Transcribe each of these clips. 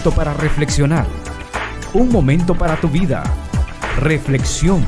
momento para reflexionar. Un momento para tu vida. Reflexión.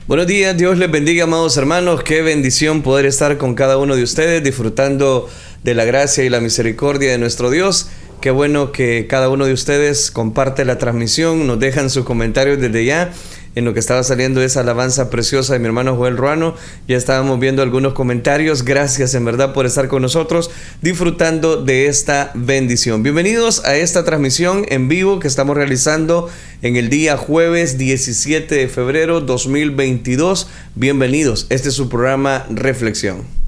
Buenos días, Dios les bendiga, amados hermanos. Qué bendición poder estar con cada uno de ustedes, disfrutando de la gracia y la misericordia de nuestro Dios. Qué bueno que cada uno de ustedes comparte la transmisión, nos dejan sus comentarios desde ya. En lo que estaba saliendo esa alabanza preciosa de mi hermano Joel Ruano, ya estábamos viendo algunos comentarios. Gracias en verdad por estar con nosotros, disfrutando de esta bendición. Bienvenidos a esta transmisión en vivo que estamos realizando en el día jueves 17 de febrero 2022. Bienvenidos, este es su programa Reflexión.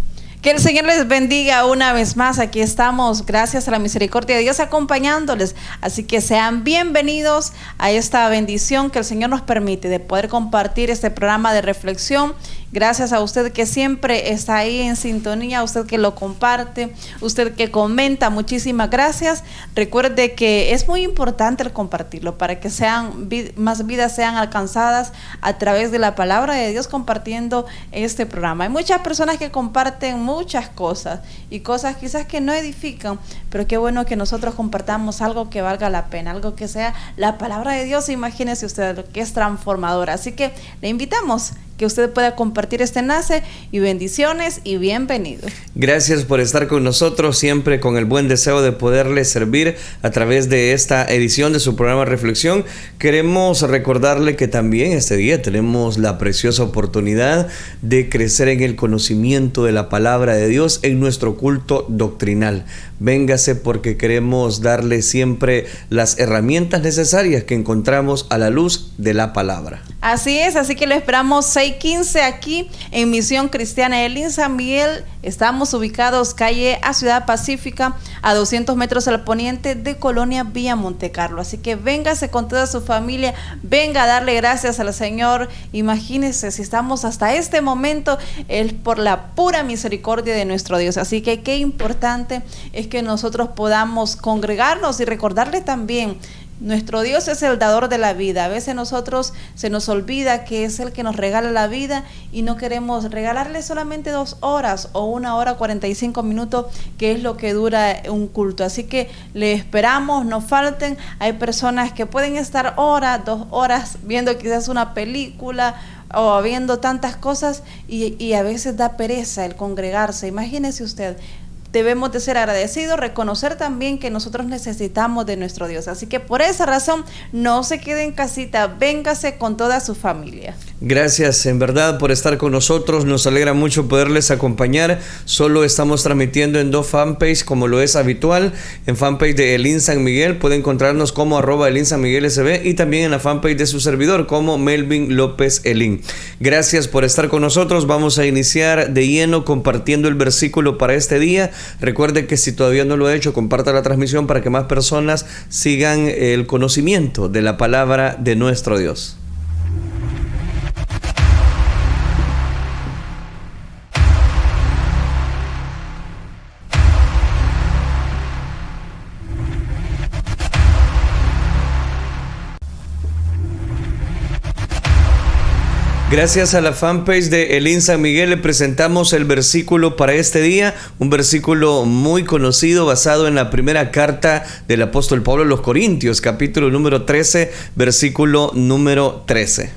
Que el Señor les bendiga una vez más. Aquí estamos, gracias a la misericordia de Dios, acompañándoles. Así que sean bienvenidos a esta bendición que el Señor nos permite de poder compartir este programa de reflexión. Gracias a usted que siempre está ahí en sintonía, usted que lo comparte, usted que comenta, muchísimas gracias. Recuerde que es muy importante el compartirlo para que más vidas sean alcanzadas a través de la palabra de Dios compartiendo este programa. Hay muchas personas que comparten muchas cosas y cosas quizás que no edifican, pero qué bueno que nosotros compartamos algo que valga la pena, algo que sea la palabra de Dios. Imagínese usted lo que es transformadora. Así que le invitamos que usted pueda compartir este enlace y bendiciones y bienvenido. Gracias por estar con nosotros, siempre con el buen deseo de poderle servir a través de esta edición de su programa Reflexión. Queremos recordarle que también este día tenemos la preciosa oportunidad de crecer en el conocimiento de la palabra de Dios en nuestro culto doctrinal. Véngase porque queremos darle siempre las herramientas necesarias que encontramos a la luz de la palabra. Así es, así que lo esperamos 6:15 aquí en Misión Cristiana Elín San Miguel. Estamos ubicados calle a Ciudad Pacífica, a 200 metros al poniente de Colonia Villa Montecarlo. Así que véngase con toda su familia, venga a darle gracias al Señor. Imagínese, si estamos hasta este momento, es por la pura misericordia de nuestro Dios. Así que qué importante es que nosotros podamos congregarnos y recordarle también. Nuestro Dios es el dador de la vida. A veces nosotros se nos olvida que es el que nos regala la vida y no queremos regalarle solamente 2 horas o 1 hora 45 minutos, que es lo que dura un culto. Así que le esperamos, no falten. Hay personas que pueden estar 2 horas viendo quizás una película o viendo tantas cosas y a veces da pereza el congregarse. Imagínese usted. Debemos de ser agradecidos, reconocer también que nosotros necesitamos de nuestro Dios. Así que por esa razón, no se quede en casita, véngase con toda su familia. Gracias en verdad por estar con nosotros, nos alegra mucho poderles acompañar. Solo estamos transmitiendo en 2 fanpages como lo es habitual. En fanpage de Elín San Miguel puede encontrarnos como @Elín San Miguel SB y también en la fanpage de su servidor como Melvin López Elín. Gracias por estar con nosotros. Vamos a iniciar de lleno compartiendo el versículo para este día. Recuerde que si todavía no lo ha hecho, comparta la transmisión para que más personas sigan el conocimiento de la palabra de nuestro Dios. Gracias a la fanpage de Elín San Miguel le presentamos el versículo para este día, un versículo muy conocido basado en la primera carta del apóstol Pablo a los Corintios, capítulo número 13, versículo número 13.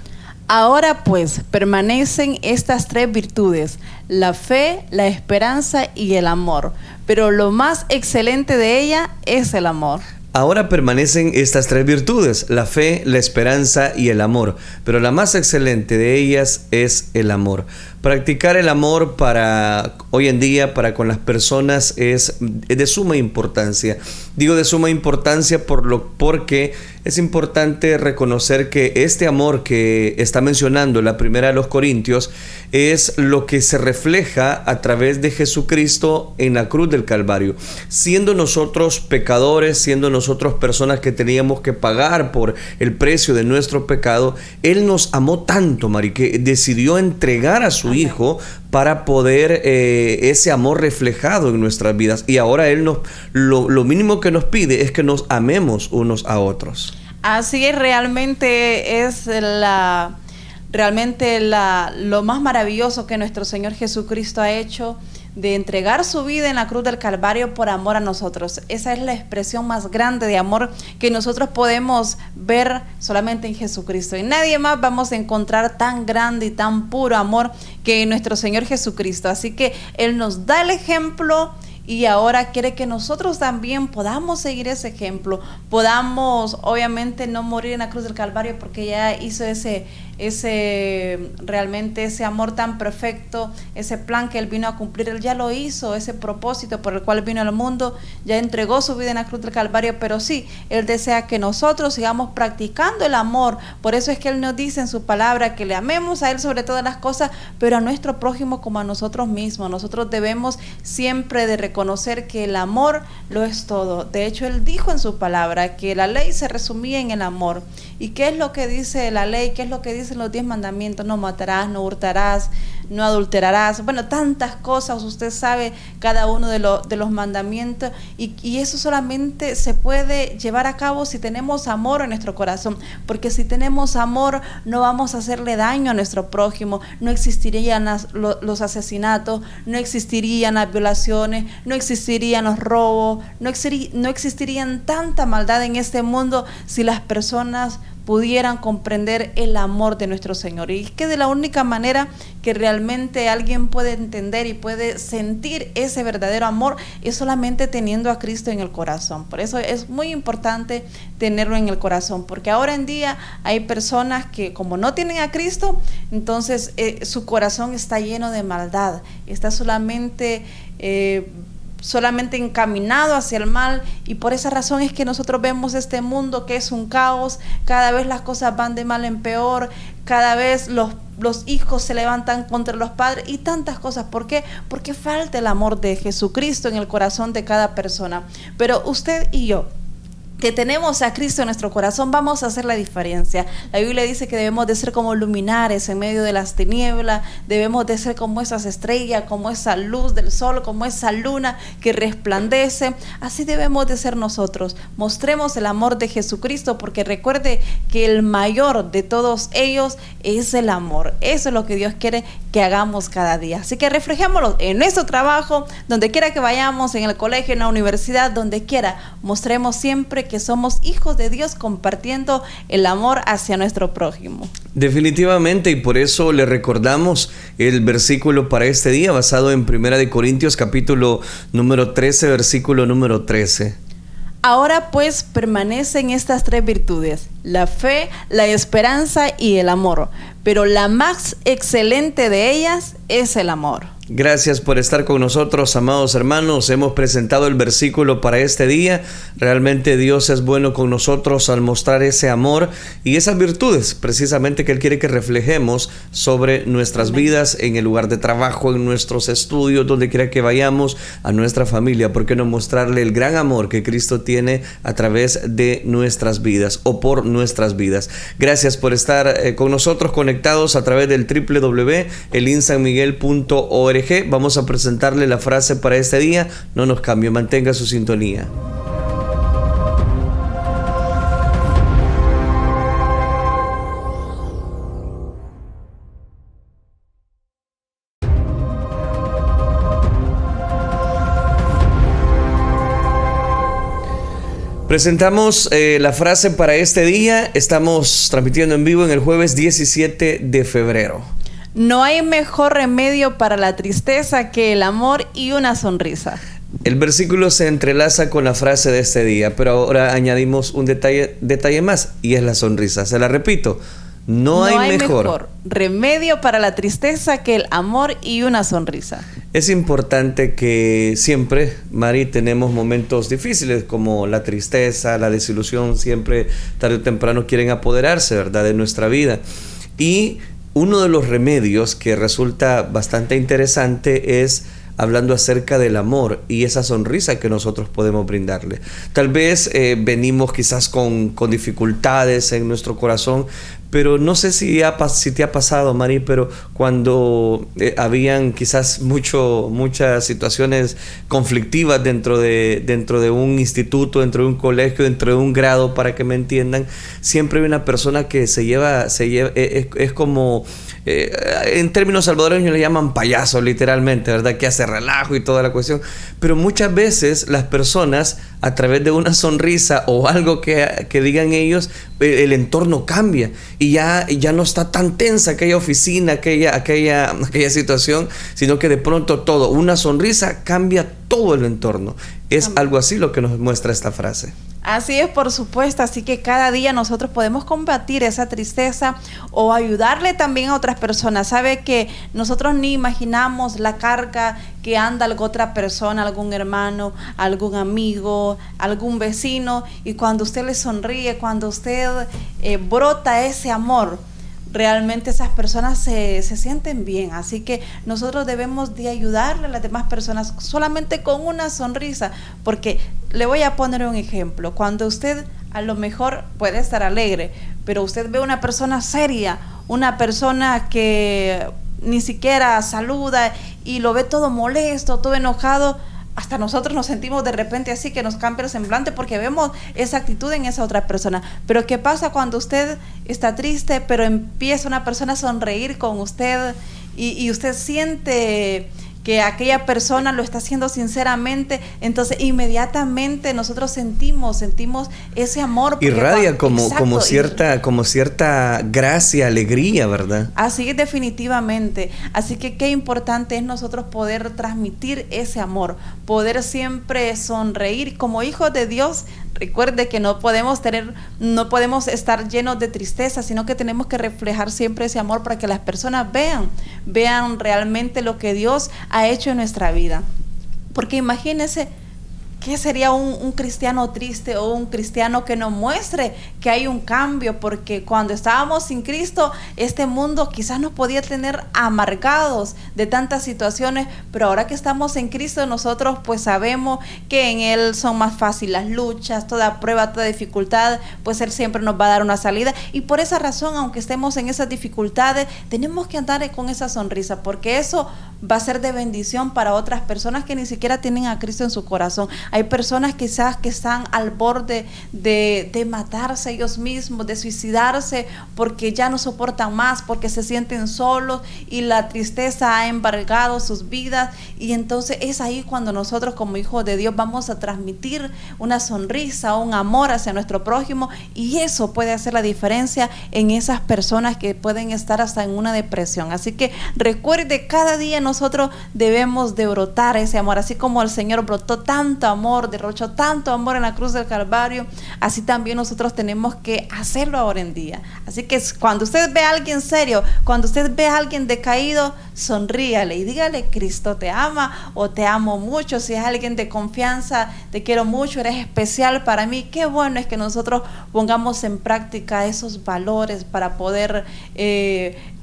Ahora pues permanecen estas 3 virtudes, la fe, la esperanza y el amor, pero lo más excelente de ella es el amor. Ahora permanecen estas 3 virtudes, la fe, la esperanza y el amor, pero la más excelente de ellas es el amor. Practicar el amor para hoy en día, para con las personas, es de suma importancia. Digo de suma importancia porque es importante reconocer que este amor que está mencionando la primera de los Corintios es lo que se refleja a través de Jesucristo en la cruz del Calvario. Siendo nosotros pecadores, siendo nosotros personas que teníamos que pagar por el precio de nuestro pecado, Él nos amó tanto, Mari, que decidió entregar a su Hijo para poder ese amor reflejado en nuestras vidas. Y ahora Él lo mínimo que nos pide es que nos amemos unos a otros. Así es, realmente es lo más maravilloso que nuestro Señor Jesucristo ha hecho, de entregar su vida en la cruz del Calvario por amor a nosotros. Esa es la expresión más grande de amor que nosotros podemos ver solamente en Jesucristo. Y nadie más vamos a encontrar tan grande y tan puro amor que en nuestro Señor Jesucristo. Así que Él nos da el ejemplo y ahora quiere que nosotros también podamos seguir ese ejemplo, podamos obviamente no morir en la cruz del Calvario porque ya hizo realmente ese amor tan perfecto, ese plan que Él vino a cumplir. Él ya lo hizo, ese propósito por el cual vino al mundo, ya entregó su vida en la cruz del Calvario, pero sí, Él desea que nosotros sigamos practicando el amor. Por eso es que Él nos dice en su palabra que le amemos a Él sobre todas las cosas, pero a nuestro prójimo como a nosotros mismos. Nosotros debemos siempre de reconocer que el amor lo es todo. De hecho, Él dijo en su palabra que la ley se resumía en el amor. ¿Y qué es lo que dice la ley? ¿Qué es lo que dicen los 10 mandamientos? No matarás, no hurtarás, no adulterarás. Bueno, tantas cosas, usted sabe cada uno de los mandamientos, y eso solamente se puede llevar a cabo si tenemos amor en nuestro corazón, porque si tenemos amor no vamos a hacerle daño a nuestro prójimo. No existirían los asesinatos, no existirían las violaciones, no existirían los robos, no existirían tanta maldad en este mundo si las personas pudieran comprender el amor de nuestro Señor. Y es que de la única manera que realmente alguien puede entender y puede sentir ese verdadero amor es solamente teniendo a Cristo en el corazón. Por eso es muy importante tenerlo en el corazón, porque ahora en día hay personas que como no tienen a Cristo, entonces su corazón está lleno de maldad, está solamente encaminado hacia el mal, y por esa razón es que nosotros vemos este mundo que es un caos. Cada vez las cosas van de mal en peor, cada vez los hijos se levantan contra los padres y tantas cosas. ¿Por qué? Porque falta el amor de Jesucristo en el corazón de cada persona. Pero usted y yo, que tenemos a Cristo en nuestro corazón, vamos a hacer la diferencia. La Biblia dice que debemos de ser como luminares en medio de las tinieblas, debemos de ser como esas estrellas, como esa luz del sol, como esa luna que resplandece. Así debemos de ser nosotros. Mostremos el amor de Jesucristo, porque recuerde que el mayor de todos ellos es el amor. Eso es lo que Dios quiere que hagamos cada día. Así que reflejémoslo en nuestro trabajo, donde quiera que vayamos, en el colegio, en la universidad, donde quiera. Mostremos siempre que somos hijos de Dios, compartiendo el amor hacia nuestro prójimo. Definitivamente, y por eso le recordamos el versículo para este día, basado en 1 Corintios capítulo número 13, versículo número 13. Ahora pues permanecen estas 3 virtudes: la fe, la esperanza y el amor, pero la más excelente de ellas es el amor. Gracias por estar con nosotros, amados hermanos. Hemos presentado el versículo para este día. Realmente Dios es bueno con nosotros al mostrar ese amor y esas virtudes precisamente que Él quiere que reflejemos sobre nuestras vidas, en el lugar de trabajo, en nuestros estudios, donde quiera que vayamos, a nuestra familia. ¿Por qué no mostrarle el gran amor que Cristo tiene a través de nuestras vidas o por nuestras vidas? Gracias por estar con nosotros, conectados a través del www.elinsanmiguel.org. Vamos a presentarle la frase para este día. No nos cambie, mantenga su sintonía. Presentamos la frase para este día. Estamos transmitiendo en vivo en el jueves 17 de febrero. No hay mejor remedio para la tristeza que el amor y una sonrisa. El versículo se entrelaza con la frase de este día, pero ahora añadimos un detalle más, y es la sonrisa. Se la repito. No hay mejor remedio para la tristeza que el amor y una sonrisa. Es importante que siempre, Mari, tenemos momentos difíciles como la tristeza, la desilusión, siempre tarde o temprano quieren apoderarse, ¿verdad?, de nuestra vida. Y uno de los remedios que resulta bastante interesante es hablando acerca del amor y esa sonrisa que nosotros podemos brindarle. Tal vez venimos quizás con dificultades en nuestro corazón, Pero no sé si te ha pasado, Mari, pero cuando habían quizás muchas situaciones conflictivas dentro de un instituto, dentro de un colegio, dentro de un grado, para que me entiendan, siempre hay una persona que se lleva es como... en términos salvadoreños le llaman payaso, literalmente, ¿verdad? Que hace relajo y toda la cuestión. Pero muchas veces las personas, a través de una sonrisa o algo que digan ellos, el entorno cambia y ya no está tan tensa aquella oficina, aquella situación, sino que de pronto una sonrisa cambia todo el entorno. Es algo así lo que nos muestra esta frase. Así es, por supuesto, así que cada día nosotros podemos combatir esa tristeza o ayudarle también a otras personas. Sabe que nosotros ni imaginamos la carga que anda alguna otra persona, algún hermano, algún amigo, algún vecino, y cuando usted le sonríe, cuando usted brota ese amor, realmente esas personas se sienten bien. Así que nosotros debemos de ayudarle a las demás personas solamente con una sonrisa, porque le voy a poner un ejemplo. Cuando usted a lo mejor puede estar alegre, pero usted ve una persona seria, una persona que ni siquiera saluda y lo ve todo molesto, todo enojado, hasta nosotros nos sentimos de repente así, que nos cambia el semblante porque vemos esa actitud en esa otra persona. Pero ¿qué pasa cuando usted está triste, pero empieza una persona a sonreír con usted y usted siente que aquella persona lo está haciendo sinceramente? Entonces inmediatamente nosotros sentimos ese amor. Irradia como cierta gracia, alegría, ¿verdad? Así es, definitivamente. Así que qué importante es nosotros poder transmitir ese amor, poder siempre sonreír como hijos de Dios. Recuerde que no podemos estar llenos de tristeza, sino que tenemos que reflejar siempre ese amor para que las personas vean realmente lo que Dios ha hecho en nuestra vida. Porque imagínense, ¿qué sería un cristiano triste o un cristiano que no muestre que hay un cambio? Porque cuando estábamos sin Cristo, este mundo quizás nos podía tener amargados de tantas situaciones, pero ahora que estamos en Cristo, nosotros pues sabemos que en Él son más fáciles las luchas, toda prueba, toda dificultad, pues Él siempre nos va a dar una salida. Y por esa razón, aunque estemos en esas dificultades, tenemos que andar con esa sonrisa, porque eso va a ser de bendición para otras personas que ni siquiera tienen a Cristo en su corazón. Hay personas quizás que están al borde de matarse ellos mismos, de suicidarse, porque ya no soportan más, porque se sienten solos y la tristeza ha embargado sus vidas. Y entonces es ahí cuando nosotros como hijos de Dios vamos a transmitir una sonrisa, un amor hacia nuestro prójimo, y eso puede hacer la diferencia en esas personas que pueden estar hasta en una depresión. Así que recuerde, cada día nosotros debemos de brotar ese amor, así como el Señor brotó tanto amor, derrochó tanto amor en la cruz del Calvario, así también nosotros tenemos que hacerlo ahora en día. Así que cuando usted ve a alguien serio, cuando usted ve a alguien decaído, sonríale y dígale: Cristo te ama, o te amo mucho. Si es alguien de confianza, te quiero mucho, eres especial para mí. Qué bueno es que nosotros pongamos en práctica esos valores para poder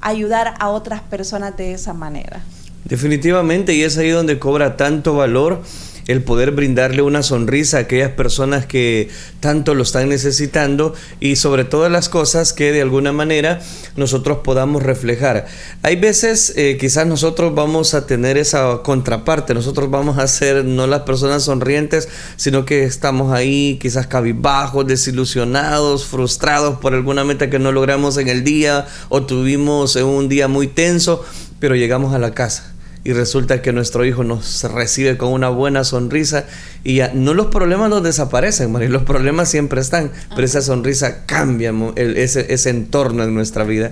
ayudar a otras personas de esa manera. Definitivamente, y es ahí donde cobra tanto valor el poder brindarle una sonrisa a aquellas personas que tanto lo están necesitando, y sobre todas las cosas que de alguna manera nosotros podamos reflejar. Hay veces quizás nosotros vamos a tener esa contraparte, nosotros vamos a ser no las personas sonrientes, sino que estamos ahí quizás cabizbajos, desilusionados, frustrados por alguna meta que no logramos en el día, o tuvimos un día muy tenso, pero llegamos a la casa y resulta que nuestro hijo nos recibe con una buena sonrisa, y ya no, los problemas no desaparecen, María, los problemas siempre están, pero esa sonrisa cambia ese entorno en nuestra vida,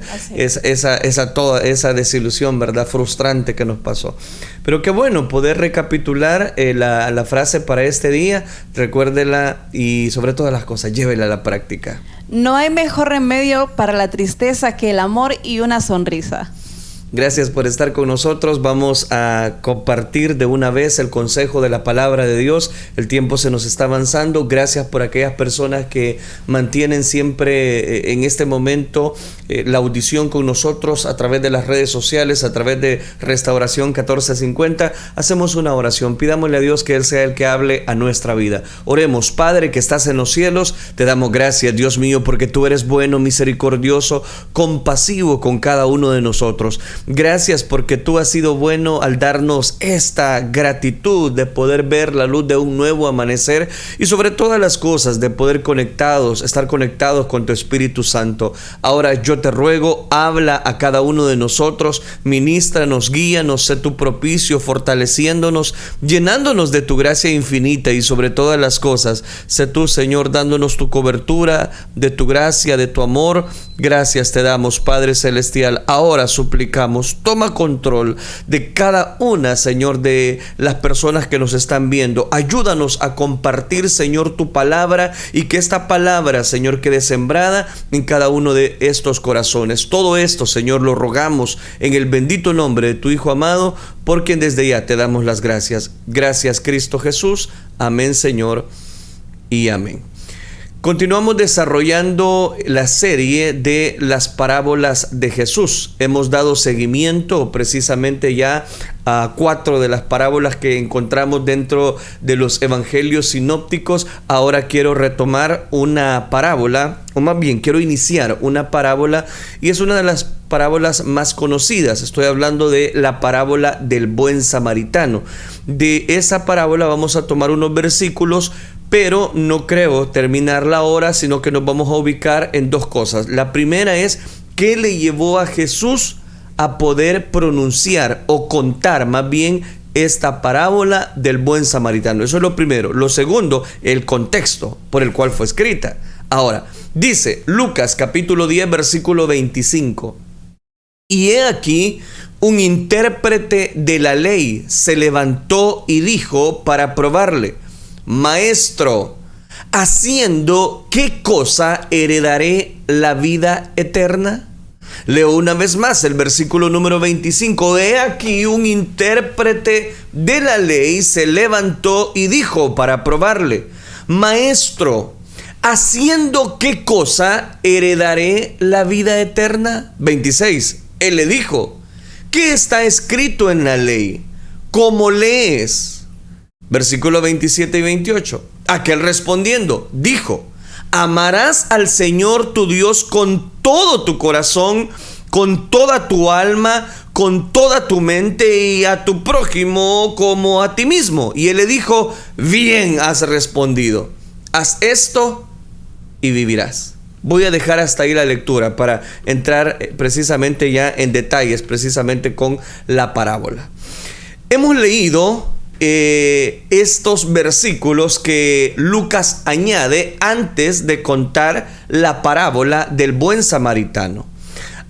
toda esa desilusión, ¿verdad?, frustrante que nos pasó. Pero qué bueno poder recapitular la frase para este día. Recuérdela y sobre todas las cosas, llévela a la práctica. No hay mejor remedio para la tristeza que el amor y una sonrisa. Gracias por estar con nosotros. Vamos a compartir de una vez el consejo de la palabra de Dios. El tiempo se nos está avanzando. Gracias por aquellas personas que mantienen siempre en este momento la audición con nosotros a través de las redes sociales, a través de Restauración 1450. Hacemos una oración. Pidámosle a Dios que Él sea el que hable a nuestra vida. Oremos. Padre que estás en los cielos, te damos gracias, Dios mío, porque tú eres bueno, misericordioso, compasivo con cada uno de nosotros. Gracias porque tú has sido bueno al darnos esta gratitud de poder ver la luz de un nuevo amanecer y sobre todas las cosas de poder estar conectados con tu Espíritu Santo. Ahora yo te ruego, habla a cada uno de nosotros, ministranos, guíanos, sé tu propicio, fortaleciéndonos, llenándonos de tu gracia infinita y sobre todas las cosas, sé tú, Señor, dándonos tu cobertura, de tu gracia, de tu amor. Gracias te damos, Padre Celestial. Ahora suplicamos, toma control de cada una, Señor, de las personas que nos están viendo. Ayúdanos a compartir, Señor, tu palabra y que esta palabra, Señor, quede sembrada en cada uno de estos corazones. Todo esto, Señor, lo rogamos en el bendito nombre de tu Hijo amado, por quien desde ya te damos las gracias. Gracias, Cristo Jesús. Amén, Señor, y amén. Continuamos desarrollando la serie de las parábolas de Jesús. Hemos dado seguimiento precisamente ya a 4 de las parábolas que encontramos dentro de los evangelios sinópticos. Ahora quiero retomar una parábola, o más bien quiero iniciar una parábola, y es una de las parábolas más conocidas. Estoy hablando de la parábola del buen samaritano. De esa parábola vamos a tomar unos versículos, pero no creo terminarla ahora, sino que nos vamos a ubicar en 2 cosas. La primera es, ¿qué le llevó a Jesús a poder pronunciar o contar más bien esta parábola del buen samaritano? Eso es lo primero. Lo segundo, el contexto por el cual fue escrita. Ahora, dice Lucas capítulo 10, versículo 25. Y he aquí, un intérprete de la ley se levantó y dijo para probarle: Maestro, ¿haciendo qué cosa heredaré la vida eterna? Leo una vez más el versículo número 25. He aquí, un intérprete de la ley se levantó y dijo para probarle: Maestro, ¿haciendo qué cosa heredaré la vida eterna? 26. Él le dijo: ¿qué está escrito en la ley? ¿Cómo lees? Versículo 27 y 28. Aquel respondiendo dijo: amarás al Señor tu Dios con todo tu corazón, con toda tu alma, con toda tu mente, y a tu prójimo como a ti mismo. Y él le dijo: bien has respondido, haz esto y vivirás. Voy a dejar hasta ahí la lectura para entrar precisamente ya en detalles, precisamente con la parábola. Hemos leído estos versículos que Lucas añade antes de contar la parábola del buen samaritano.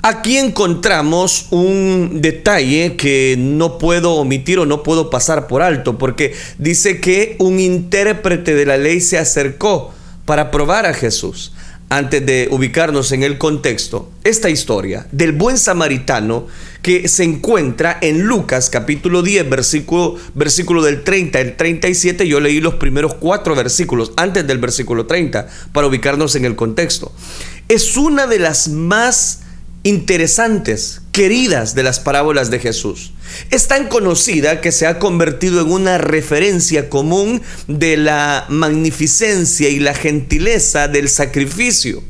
Aquí encontramos un detalle que no puedo omitir o no puedo pasar por alto, porque dice que un intérprete de la ley se acercó para probar a Jesús. Antes de ubicarnos en el contexto, esta historia del buen samaritano que se encuentra en Lucas capítulo 10, versículo del 30 al 37, yo leí los primeros 4 versículos antes del versículo 30 para ubicarnos en el contexto. Es una de las más interesantes, queridas de las parábolas de Jesús. Es tan conocida que se ha convertido en una referencia común de la magnificencia y la gentileza del sacrificio.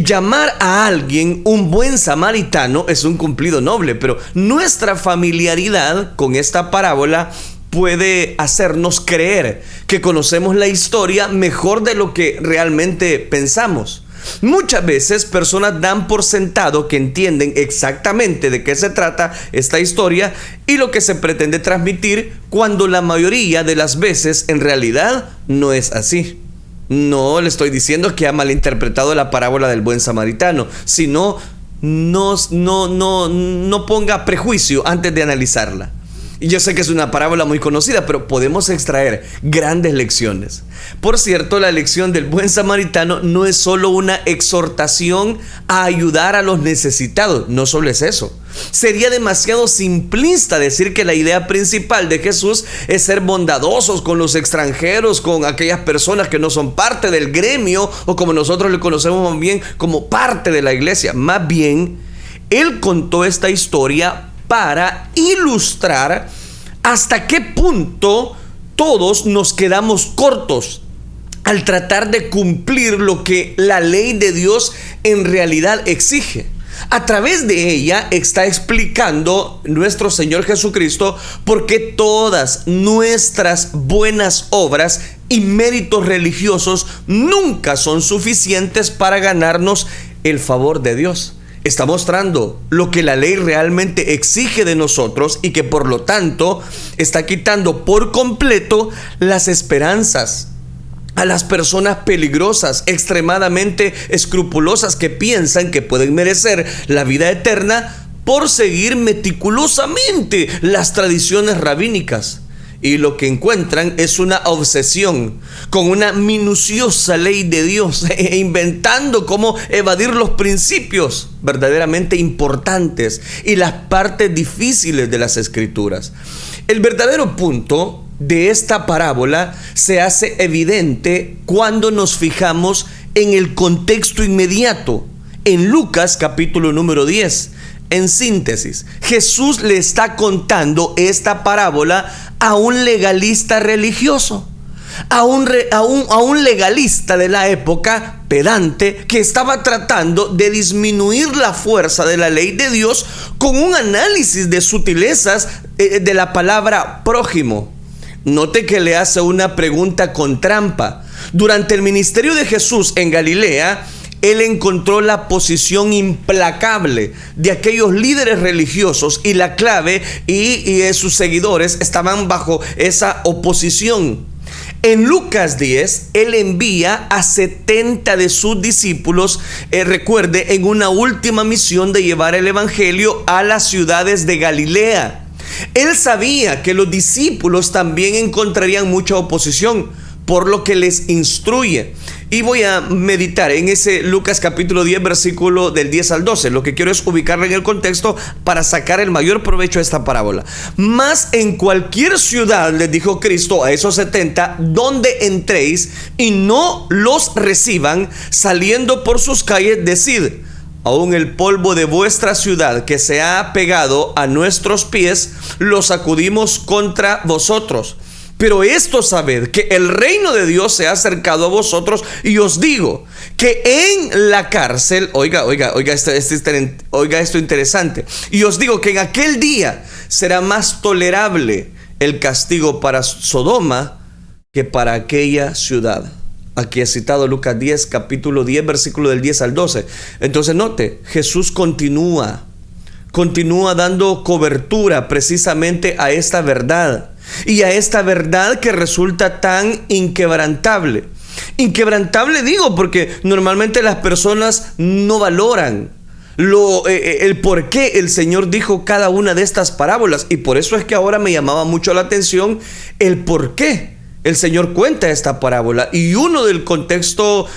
Llamar a alguien un buen samaritano es un cumplido noble, pero nuestra familiaridad con esta parábola puede hacernos creer que conocemos la historia mejor de lo que realmente pensamos. Muchas veces personas dan por sentado que entienden exactamente de qué se trata esta historia y lo que se pretende transmitir, cuando la mayoría de las veces en realidad no es así. No le estoy diciendo que ha malinterpretado la parábola del buen samaritano, sino no ponga prejuicio antes de analizarla. Y yo sé que es una parábola muy conocida, pero podemos extraer grandes lecciones. Por cierto, la lección del buen samaritano no es solo una exhortación a ayudar a los necesitados, no solo es eso. Sería demasiado simplista decir que la idea principal de Jesús es ser bondadosos con los extranjeros, con aquellas personas que no son parte del gremio, o como nosotros le conocemos más bien, como parte de la iglesia. Más bien, Él contó esta historia para ilustrar hasta qué punto todos nos quedamos cortos al tratar de cumplir lo que la ley de Dios en realidad exige. A través de ella está explicando nuestro Señor Jesucristo por qué todas nuestras buenas obras y méritos religiosos nunca son suficientes para ganarnos el favor de Dios. Está mostrando lo que la ley realmente exige de nosotros y que por lo tanto está quitando por completo las esperanzas a las personas peligrosas, extremadamente escrupulosas, que piensan que pueden merecer la vida eterna por seguir meticulosamente las tradiciones rabínicas. Y lo que encuentran es una obsesión con una minuciosa ley de Dios, inventando cómo evadir los principios verdaderamente importantes y las partes difíciles de las Escrituras. El verdadero punto de esta parábola se hace evidente cuando nos fijamos en el contexto inmediato. En Lucas capítulo número 10, en síntesis, Jesús le está contando esta parábola a un legalista religioso, a un legalista de la época, pedante, que estaba tratando de disminuir la fuerza de la ley de Dios con un análisis de sutilezas de la palabra prójimo. Note que le hace una pregunta con trampa. Durante el ministerio de Jesús en Galilea, Él encontró la posición implacable de aquellos líderes religiosos, y la clave y sus seguidores estaban bajo esa oposición. En Lucas 10, Él envía a 70 de sus discípulos, recuerde, en una última misión de llevar el evangelio a las ciudades de Galilea. Él sabía que los discípulos también encontrarían mucha oposición, por lo que les instruye. Y voy a meditar en ese Lucas capítulo 10, versículo del 10 al 12. Lo que quiero es ubicarlo en el contexto para sacar el mayor provecho de esta parábola. Mas en cualquier ciudad, les dijo Cristo a esos 70, donde entréis y no los reciban, saliendo por sus calles, decid: aún el polvo de vuestra ciudad que se ha pegado a nuestros pies, lo sacudimos contra vosotros. Pero esto sabed, que el reino de Dios se ha acercado a vosotros, y os digo que en la cárcel, oiga esto interesante, y os digo que en aquel día será más tolerable el castigo para Sodoma que para aquella ciudad. Aquí he citado Lucas 10, capítulo 10, versículo del 10 al 12. Entonces note, Jesús continúa dando cobertura precisamente a esta verdad, y a esta verdad que resulta tan inquebrantable. Inquebrantable digo porque normalmente las personas no valoran el por qué el Señor dijo cada una de estas parábolas, y por eso es que ahora me llamaba mucho la atención el por qué el Señor cuenta esta parábola. Y uno del contexto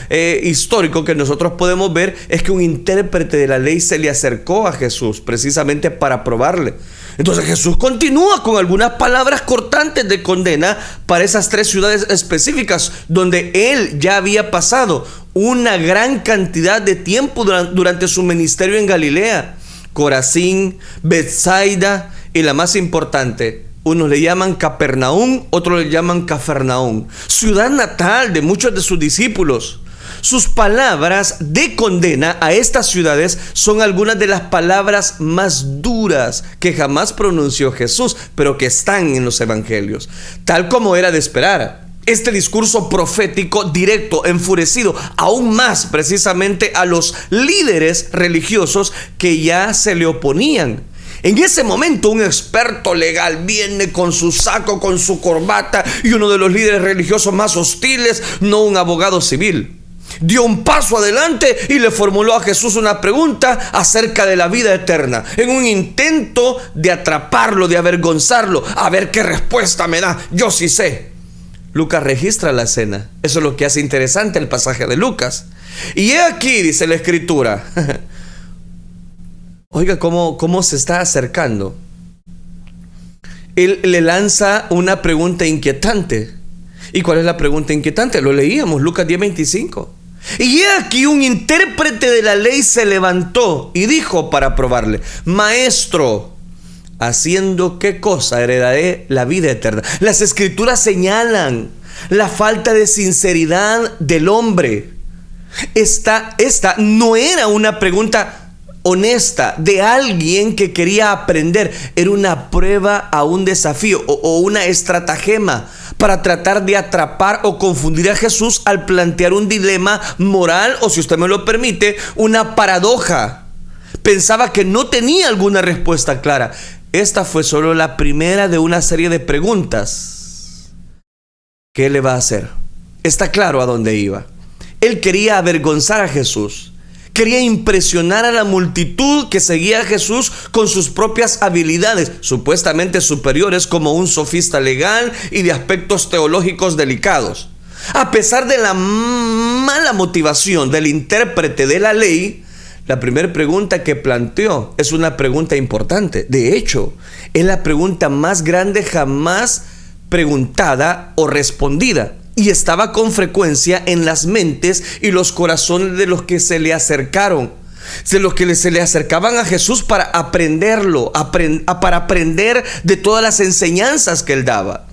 histórico que nosotros podemos ver es que un intérprete de la ley se le acercó a Jesús precisamente para probarle. Entonces Jesús continúa con algunas palabras cortantes de condena para esas 3 ciudades específicas donde Él ya había pasado una gran cantidad de tiempo durante su ministerio en Galilea: Corazín, Betsaida y la más importante, unos le llaman Capernaum, otros le llaman Cafarnaum, ciudad natal de muchos de sus discípulos. Sus palabras de condena a estas ciudades son algunas de las palabras más duras que jamás pronunció Jesús, pero que están en los evangelios, tal como era de esperar. Este discurso profético directo, enfurecido aún más precisamente a los líderes religiosos que ya se le oponían. En ese momento un experto legal viene con su saco, con su corbata, y uno de los líderes religiosos más hostiles, no un abogado civil. dio un paso adelante y le formuló a Jesús una pregunta acerca de la vida eterna, en un intento de atraparlo, de avergonzarlo, a ver qué respuesta me da. Yo sí sé. Lucas registra la escena. Eso es lo que hace interesante el pasaje de Lucas. Y he aquí, dice la escritura, oiga cómo se está acercando. Él le lanza una pregunta inquietante. ¿Y cuál es la pregunta inquietante? Lo leíamos, Lucas 10:25. Y he aquí un intérprete de la ley se levantó y dijo para probarle: Maestro, ¿haciendo qué cosa heredaré la vida eterna? Las escrituras señalan la falta de sinceridad del hombre. Esta no era una pregunta honesta de alguien que quería aprender. Era una prueba a un desafío o una estratagema para tratar de atrapar o confundir a Jesús al plantear un dilema moral, o si usted me lo permite, una paradoja. Pensaba que no tenía alguna respuesta clara. Esta fue solo la primera de una serie de preguntas. ¿Qué le va a hacer? Está claro a dónde iba. Él quería avergonzar a Jesús. Quería impresionar a la multitud que seguía a Jesús con sus propias habilidades, supuestamente superiores, como un sofista legal y de aspectos teológicos delicados. A pesar de la mala motivación del intérprete de la ley, la primera pregunta que planteó es una pregunta importante. De hecho, es la pregunta más grande jamás preguntada o respondida. Y estaba con frecuencia en las mentes y los corazones de los que se le acercaron, de los que se le acercaban a Jesús para aprenderlo, para aprender de todas las enseñanzas que él daba.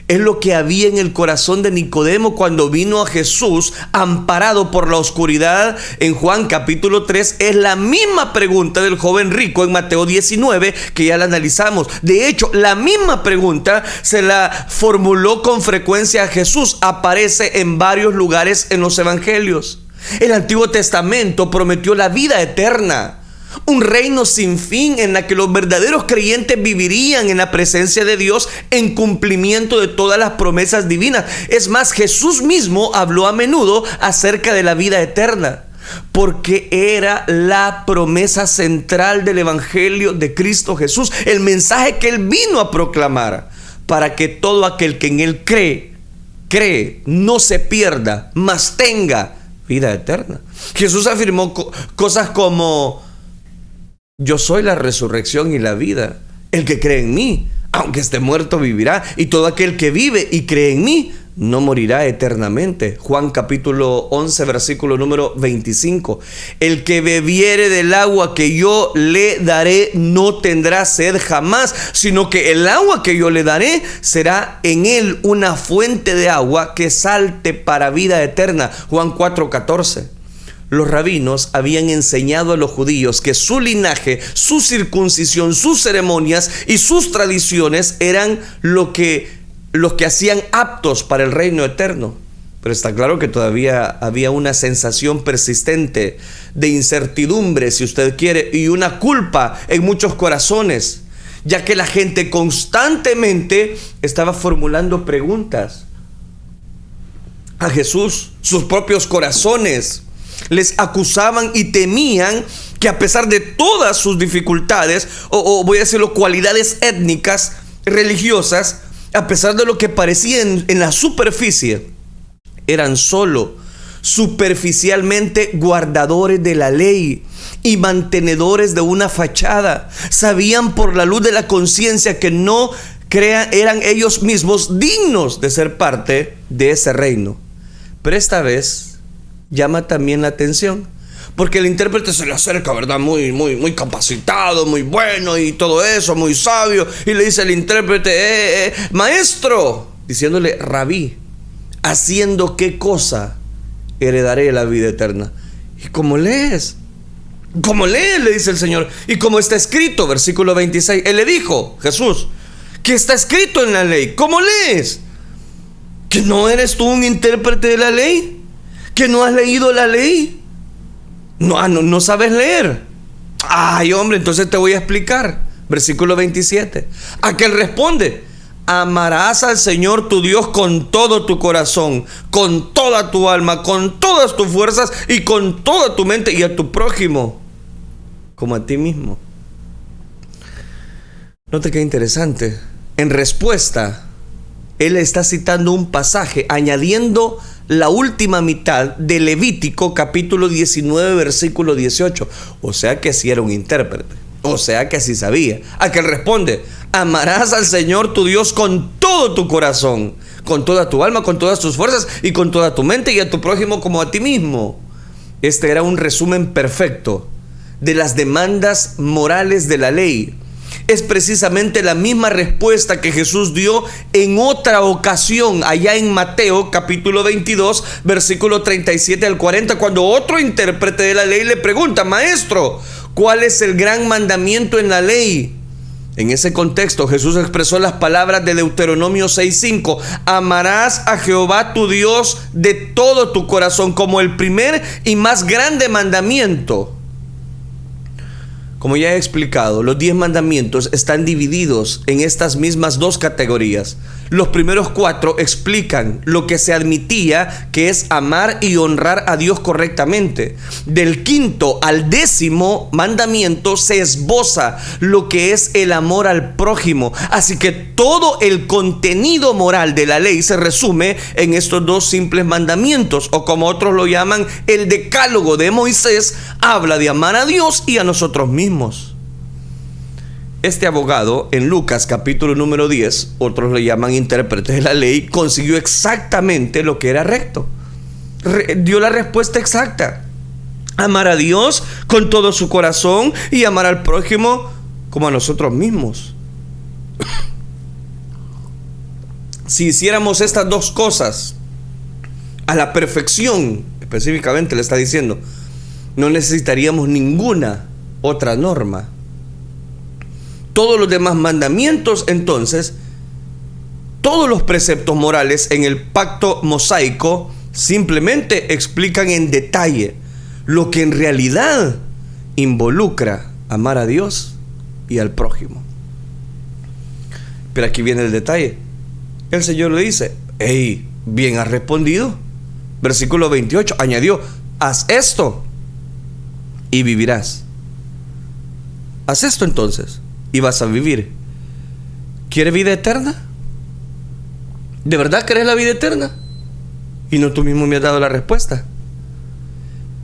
Es lo que había en el corazón de Nicodemo cuando vino a Jesús amparado por la oscuridad. En Juan capítulo 3 es la misma pregunta del joven rico en Mateo 19 que ya la analizamos. De hecho, la misma pregunta se la formuló con frecuencia a Jesús. Aparece en varios lugares en los evangelios. El Antiguo Testamento prometió la vida eterna, un reino sin fin en la que los verdaderos creyentes vivirían en la presencia de Dios en cumplimiento de todas las promesas divinas. Es más, Jesús mismo habló a menudo acerca de la vida eterna, porque era la promesa central del evangelio de Cristo Jesús, el mensaje que él vino a proclamar, para que todo aquel que en él cree, no se pierda, mas tenga vida eterna. Jesús afirmó cosas como: yo soy la resurrección y la vida. El que cree en mí, aunque esté muerto, vivirá. Y todo aquel que vive y cree en mí, no morirá eternamente. Juan capítulo 11, versículo número 25. El que bebiere del agua que yo le daré no tendrá sed jamás, sino que el agua que yo le daré será en él una fuente de agua que salte para vida eterna. Juan 4:14. Los rabinos habían enseñado a los judíos que su linaje, su circuncisión, sus ceremonias y sus tradiciones eran los que hacían aptos para el reino eterno. Pero está claro que todavía había una sensación persistente de incertidumbre, si usted quiere, y una culpa en muchos corazones, ya que la gente constantemente estaba formulando preguntas a Jesús. Sus propios corazones les acusaban y temían que, a pesar de todas sus dificultades, o voy a decirlo, cualidades étnicas, religiosas, a pesar de lo que parecía en la superficie, eran solo superficialmente guardadores de la ley y mantenedores de una fachada. Sabían por la luz de la conciencia que no eran ellos mismos dignos de ser parte de ese reino. Pero esta vez llama también la atención, porque el intérprete se le acerca, ¿verdad? Muy capacitado, muy bueno y todo eso, muy sabio, y le dice al intérprete: maestro, diciéndole rabí, ¿haciendo qué cosa heredaré la vida eterna? ¿Y cómo lees? ¿Cómo lees?, le dice el Señor. Y como está escrito, versículo 26, él le dijo, Jesús, ¿qué está escrito en la ley? ¿Cómo lees? ¿Que no eres tú un intérprete de la ley? ¿Que no has leído la ley? No sabes leer. Ay, hombre, entonces te voy a explicar. Versículo 27. Aquel responde: Amarás al Señor tu Dios con todo tu corazón, con toda tu alma, con todas tus fuerzas y con toda tu mente, y a tu prójimo como a ti mismo. Note qué interesante. En respuesta, él está citando un pasaje, añadiendo la última mitad de Levítico capítulo 19 versículo 18. O sea que sí era un intérprete, o sea que sí sabía. A que él responde: amarás al Señor tu Dios con todo tu corazón, con toda tu alma, con todas tus fuerzas y con toda tu mente, y a tu prójimo como a ti mismo. Este era un resumen perfecto de las demandas morales de la ley. Es precisamente la misma respuesta que Jesús dio en otra ocasión, allá en Mateo capítulo 22, versículo 37 al 40, cuando otro intérprete de la ley le pregunta: maestro, ¿cuál es el gran mandamiento en la ley? En ese contexto, Jesús expresó las palabras de Deuteronomio 6:5: amarás a Jehová tu Dios de todo tu corazón, como el primer y más grande mandamiento. Como ya he explicado, los 10 mandamientos están divididos en estas mismas dos categorías. Los primeros 4 explican lo que se admitía, que es amar y honrar a Dios correctamente. Del 5º al 10º mandamiento se esboza lo que es el amor al prójimo. Así que todo el contenido moral de la ley se resume en estos 2 simples mandamientos, o como otros lo llaman, el decálogo de Moisés. Habla de amar a Dios y a nosotros mismos. Este abogado en Lucas capítulo número 10, otros le llaman intérprete de la ley, consiguió exactamente lo que era recto. Dio la respuesta exacta: amar a Dios con todo su corazón y amar al prójimo como a nosotros mismos. Si hiciéramos estas 2 cosas a la perfección, específicamente le está diciendo, no necesitaríamos ninguna otra norma. Todos los demás mandamientos, entonces, todos los preceptos morales en el pacto mosaico simplemente explican en detalle lo que en realidad involucra amar a Dios y al prójimo. Pero aquí viene el detalle. El Señor le dice: hey, bien has respondido. Versículo 28 añadió: haz esto y vivirás. Haz esto entonces y vas a vivir. ¿Quieres vida eterna? ¿De verdad querés la vida eterna? Y no tú mismo me has dado la respuesta.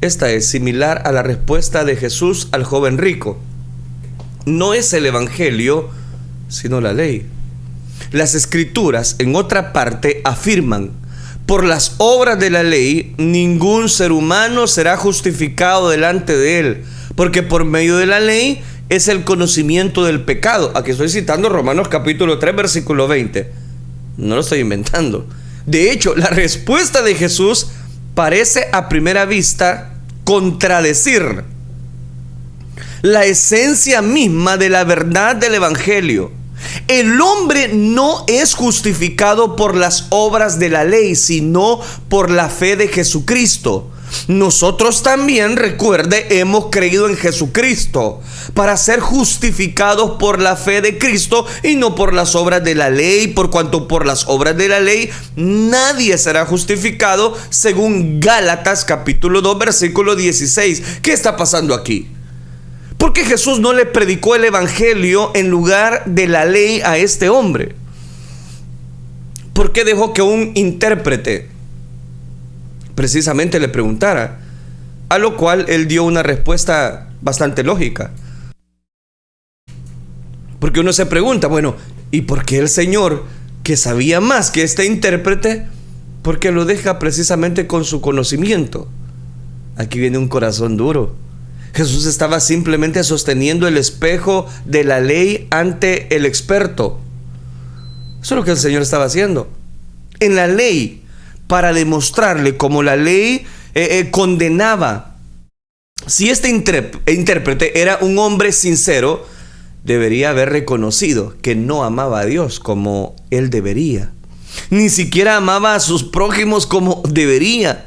Esta es similar a la respuesta de Jesús al joven rico. No es el evangelio, sino la ley. Las escrituras en otra parte afirman: por las obras de la ley ningún ser humano será justificado delante de él, porque por medio de la ley es el conocimiento del pecado. Aquí estoy citando Romanos capítulo 3 versículo 20. No lo estoy inventando. De hecho, la respuesta de Jesús parece a primera vista contradecir la esencia misma de la verdad del evangelio. El hombre no es justificado por las obras de la ley, sino por la fe de Jesucristo. Nosotros también, recuerde, hemos creído en Jesucristo para ser justificados por la fe de Cristo y no por las obras de la ley, por cuanto por las obras de la ley nadie será justificado, según Gálatas capítulo 2 versículo 16. ¿Qué está pasando aquí? ¿Por qué Jesús no le predicó el evangelio en lugar de la ley a este hombre? ¿Por qué dejó que un intérprete precisamente le preguntara? A lo cual él dio una respuesta bastante lógica. Porque uno se pregunta, bueno, ¿y por qué el Señor, que sabía más que este intérprete, por qué lo deja precisamente con su conocimiento? Aquí viene un corazón duro. Jesús estaba simplemente sosteniendo el espejo de la ley ante el experto. Eso es lo que el Señor estaba haciendo. En la ley, para demostrarle cómo la ley condenaba. Si este intérprete era un hombre sincero, debería haber reconocido que no amaba a Dios como él debería. Ni siquiera amaba a sus prójimos como debería.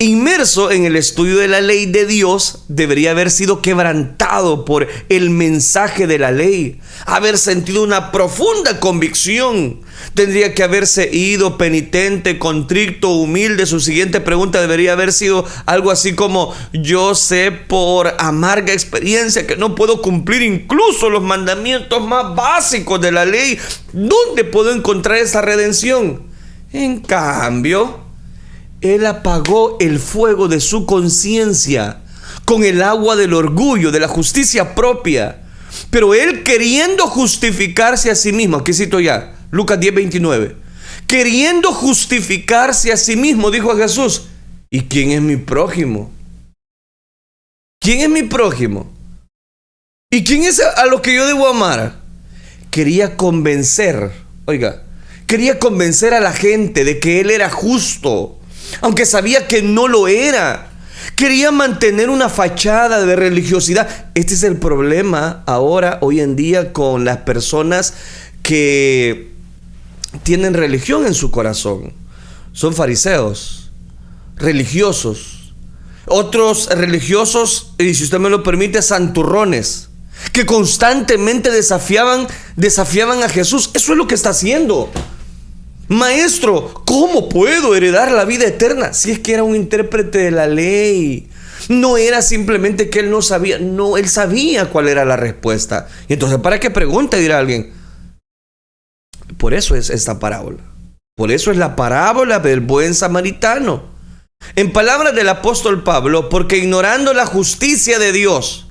Inmerso en el estudio de la ley de Dios, debería haber sido quebrantado por el mensaje de la ley, haber sentido una profunda convicción. Tendría que haberse ido penitente, contrito, humilde. Su siguiente pregunta debería haber sido algo así como: yo sé por amarga experiencia que no puedo cumplir incluso los mandamientos más básicos de la ley. ¿Dónde puedo encontrar esa redención? En cambio, él apagó el fuego de su conciencia con el agua del orgullo, de la justicia propia. Pero él, queriendo justificarse a sí mismo, aquí cito ya Lucas 10:29, queriendo justificarse a sí mismo, dijo a Jesús: ¿y quién es mi prójimo? ¿Quién es mi prójimo? ¿Y quién es a los que yo debo amar? Quería convencer a la gente de que él era justo, aunque sabía que no lo era. Quería mantener una fachada de religiosidad. Este es el problema hoy en día, con las personas que tienen religión en su corazón. Son fariseos, religiosos. Otros religiosos, y si usted me lo permite, santurrones, que constantemente desafiaban a Jesús. Eso es lo que está haciendo. Maestro, ¿cómo puedo heredar la vida eterna? Si es que era un intérprete de la ley. No era simplemente que él no sabía. No, él sabía cuál era la respuesta. Y entonces, ¿para qué pregunta? Dirá alguien. Por eso es esta parábola. Por eso es la parábola del buen samaritano. En palabras del apóstol Pablo: porque ignorando la justicia de Dios,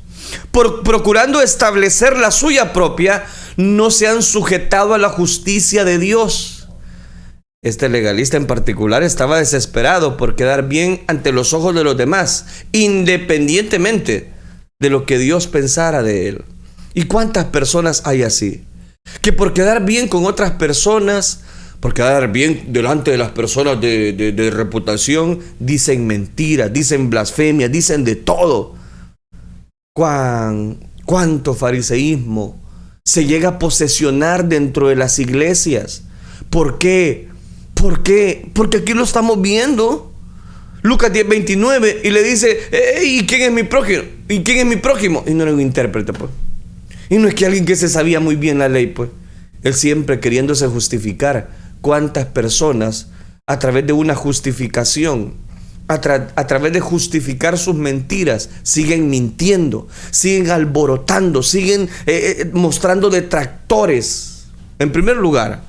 procurando establecer la suya propia, no se han sujetado a la justicia de Dios. Este legalista en particular estaba desesperado por quedar bien ante los ojos de los demás, independientemente de lo que Dios pensara de él. ¿Y cuántas personas hay así? Que por quedar bien con otras personas, por quedar bien delante de las personas de reputación, dicen mentiras, dicen blasfemias, dicen de todo. ¿Cuánto fariseísmo se llega a posesionar dentro de las iglesias? ¿Por qué? Porque aquí lo estamos viendo. Lucas 10:29, y le dice: ¿y quién es mi prójimo? ¿Y quién es mi prójimo? Y no era un intérprete, pues. Y no es que alguien que se sabía muy bien la ley, pues. Él siempre queriéndose justificar. ¿Cuántas personas, a través de una justificación, a través de justificar sus mentiras, siguen mintiendo, siguen alborotando, siguen mostrando detractores? En primer lugar,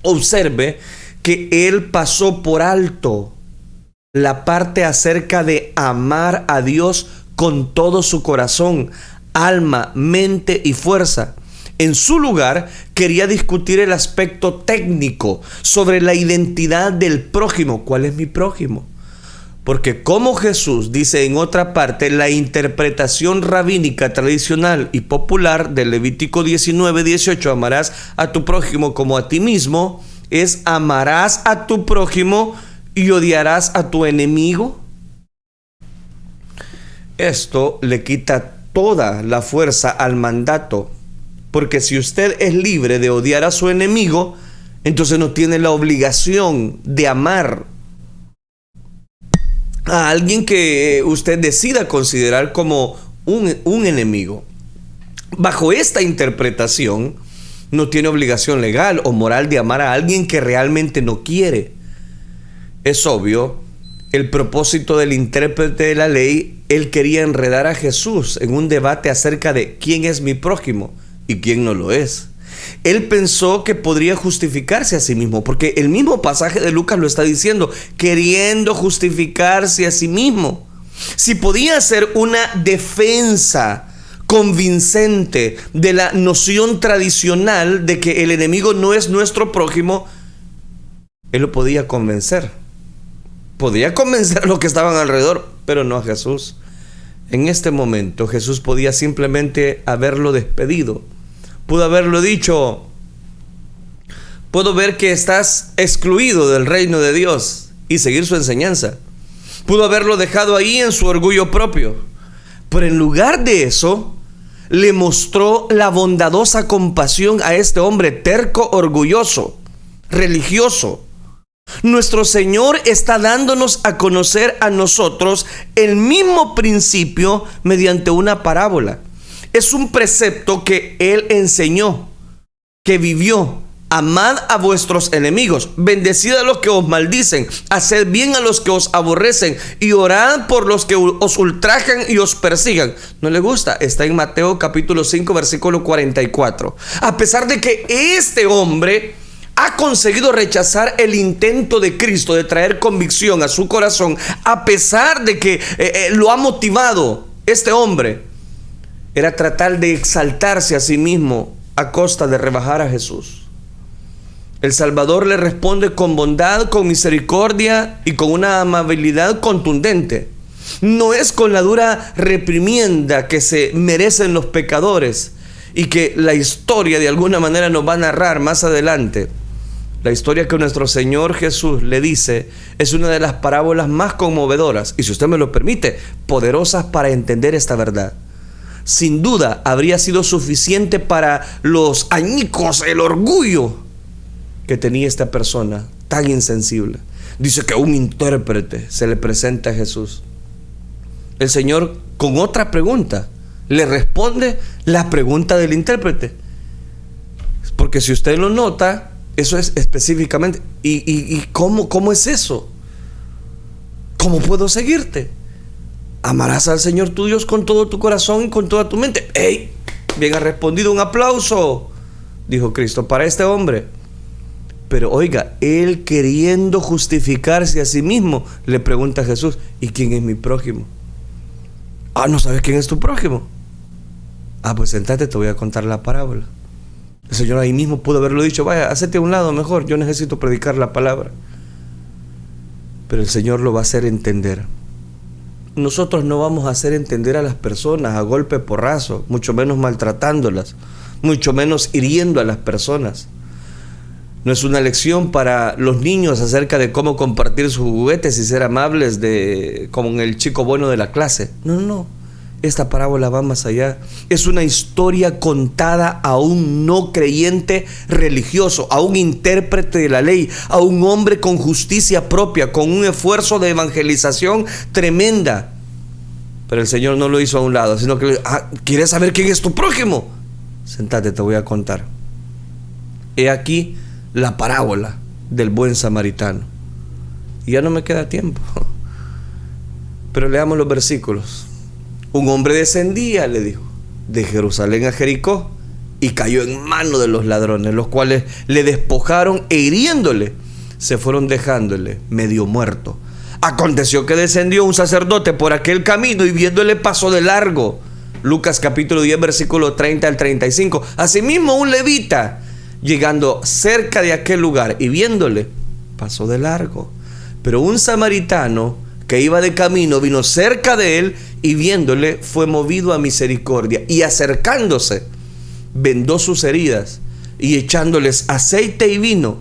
observe que él pasó por alto la parte acerca de amar a Dios con todo su corazón, alma, mente y fuerza. En su lugar, quería discutir el aspecto técnico sobre la identidad del prójimo. ¿Cuál es mi prójimo? Porque como Jesús dice en otra parte, la interpretación rabínica tradicional y popular del Levítico 19:18, amarás a tu prójimo como a ti mismo, es: amarás a tu prójimo y odiarás a tu enemigo. Esto le quita toda la fuerza al mandato, porque si usted es libre de odiar a su enemigo, entonces no tiene la obligación de amar a alguien que usted decida considerar como un enemigo. Bajo esta interpretación, no tiene obligación legal o moral de amar a alguien que realmente no quiere. Es obvio, el propósito del intérprete de la ley, él quería enredar a Jesús en un debate acerca de quién es mi prójimo y quién no lo es. Él pensó que podría justificarse a sí mismo, porque el mismo pasaje de Lucas lo está diciendo, queriendo justificarse a sí mismo. Si podía hacer una defensa convincente de la noción tradicional de que el enemigo no es nuestro prójimo, él lo podía convencer. Podía convencer a los que estaban alrededor, pero no a Jesús. En este momento Jesús podía simplemente haberlo despedido. Pudo haberlo dicho: puedo ver que estás excluido del reino de Dios, y seguir su enseñanza. Pudo haberlo dejado ahí en su orgullo propio. Pero en lugar de eso, le mostró la bondadosa compasión a este hombre terco, orgulloso, religioso, Nuestro Señor está dándonos a conocer a nosotros el mismo principio mediante una parábola. Es un precepto que Él enseñó, que vivió. Amad a vuestros enemigos, bendecid a los que os maldicen, haced bien a los que os aborrecen y orad por los que os ultrajan y os persigan. ¿No le gusta? Está en Mateo capítulo 5 versículo 44. A pesar de que este hombre ha conseguido rechazar el intento de Cristo de traer convicción a su corazón, a pesar de que lo ha motivado este hombre, era tratar de exaltarse a sí mismo a costa de rebajar a Jesús. El Salvador le responde con bondad, con misericordia y con una amabilidad contundente. No es con la dura reprimienda que se merecen los pecadores y que la historia de alguna manera nos va a narrar más adelante. La historia que nuestro Señor Jesús le dice es una de las parábolas más conmovedoras y, si usted me lo permite, poderosas para entender esta verdad. Sin duda habría sido suficiente para los añicos, el orgullo que tenía esta persona tan insensible. Dice que un intérprete se le presenta a Jesús. El Señor, con otra pregunta, le responde la pregunta del intérprete. Porque si usted lo nota, eso es específicamente. ¿Y cómo es eso? ¿Cómo puedo seguirte? Amarás al Señor tu Dios con todo tu corazón y con toda tu mente. ¡Ey! Bien ha respondido, un aplauso, dijo Cristo, para este hombre. Pero oiga, él, queriendo justificarse a sí mismo, le pregunta a Jesús: ¿y quién es mi prójimo? ¿No sabes quién es tu prójimo? Pues sentate, te voy a contar la parábola. El Señor ahí mismo pudo haberlo dicho: vaya, hacete a un lado mejor, yo necesito predicar la palabra. Pero el Señor lo va a hacer entender. Nosotros no vamos a hacer entender a las personas a golpe porrazo, mucho menos maltratándolas, mucho menos hiriendo a las personas. No es una lección para los niños acerca de cómo compartir sus juguetes y ser amables como el chico bueno de la clase. No. Esta parábola va más allá. Es una historia contada a un no creyente religioso, a un intérprete de la ley, a un hombre con justicia propia, con un esfuerzo de evangelización tremenda. Pero el Señor no lo hizo a un lado, sino que ¿quieres saber quién es tu prójimo? Sentate, te voy a contar. He aquí la parábola del buen samaritano. Y ya no me queda tiempo, pero leamos los versículos. Un hombre descendía, le dijo, de Jerusalén a Jericó y cayó en mano de los ladrones, los cuales le despojaron e hiriéndole, se fueron dejándole medio muerto. Aconteció que descendió un sacerdote por aquel camino y viéndole pasó de largo. Lucas capítulo 10 versículo 30 al 35. Asimismo un levita, llegando cerca de aquel lugar y viéndole, pasó de largo. Pero un samaritano que iba de camino vino cerca de él y viéndole fue movido a misericordia y acercándose vendó sus heridas y echándoles aceite y vino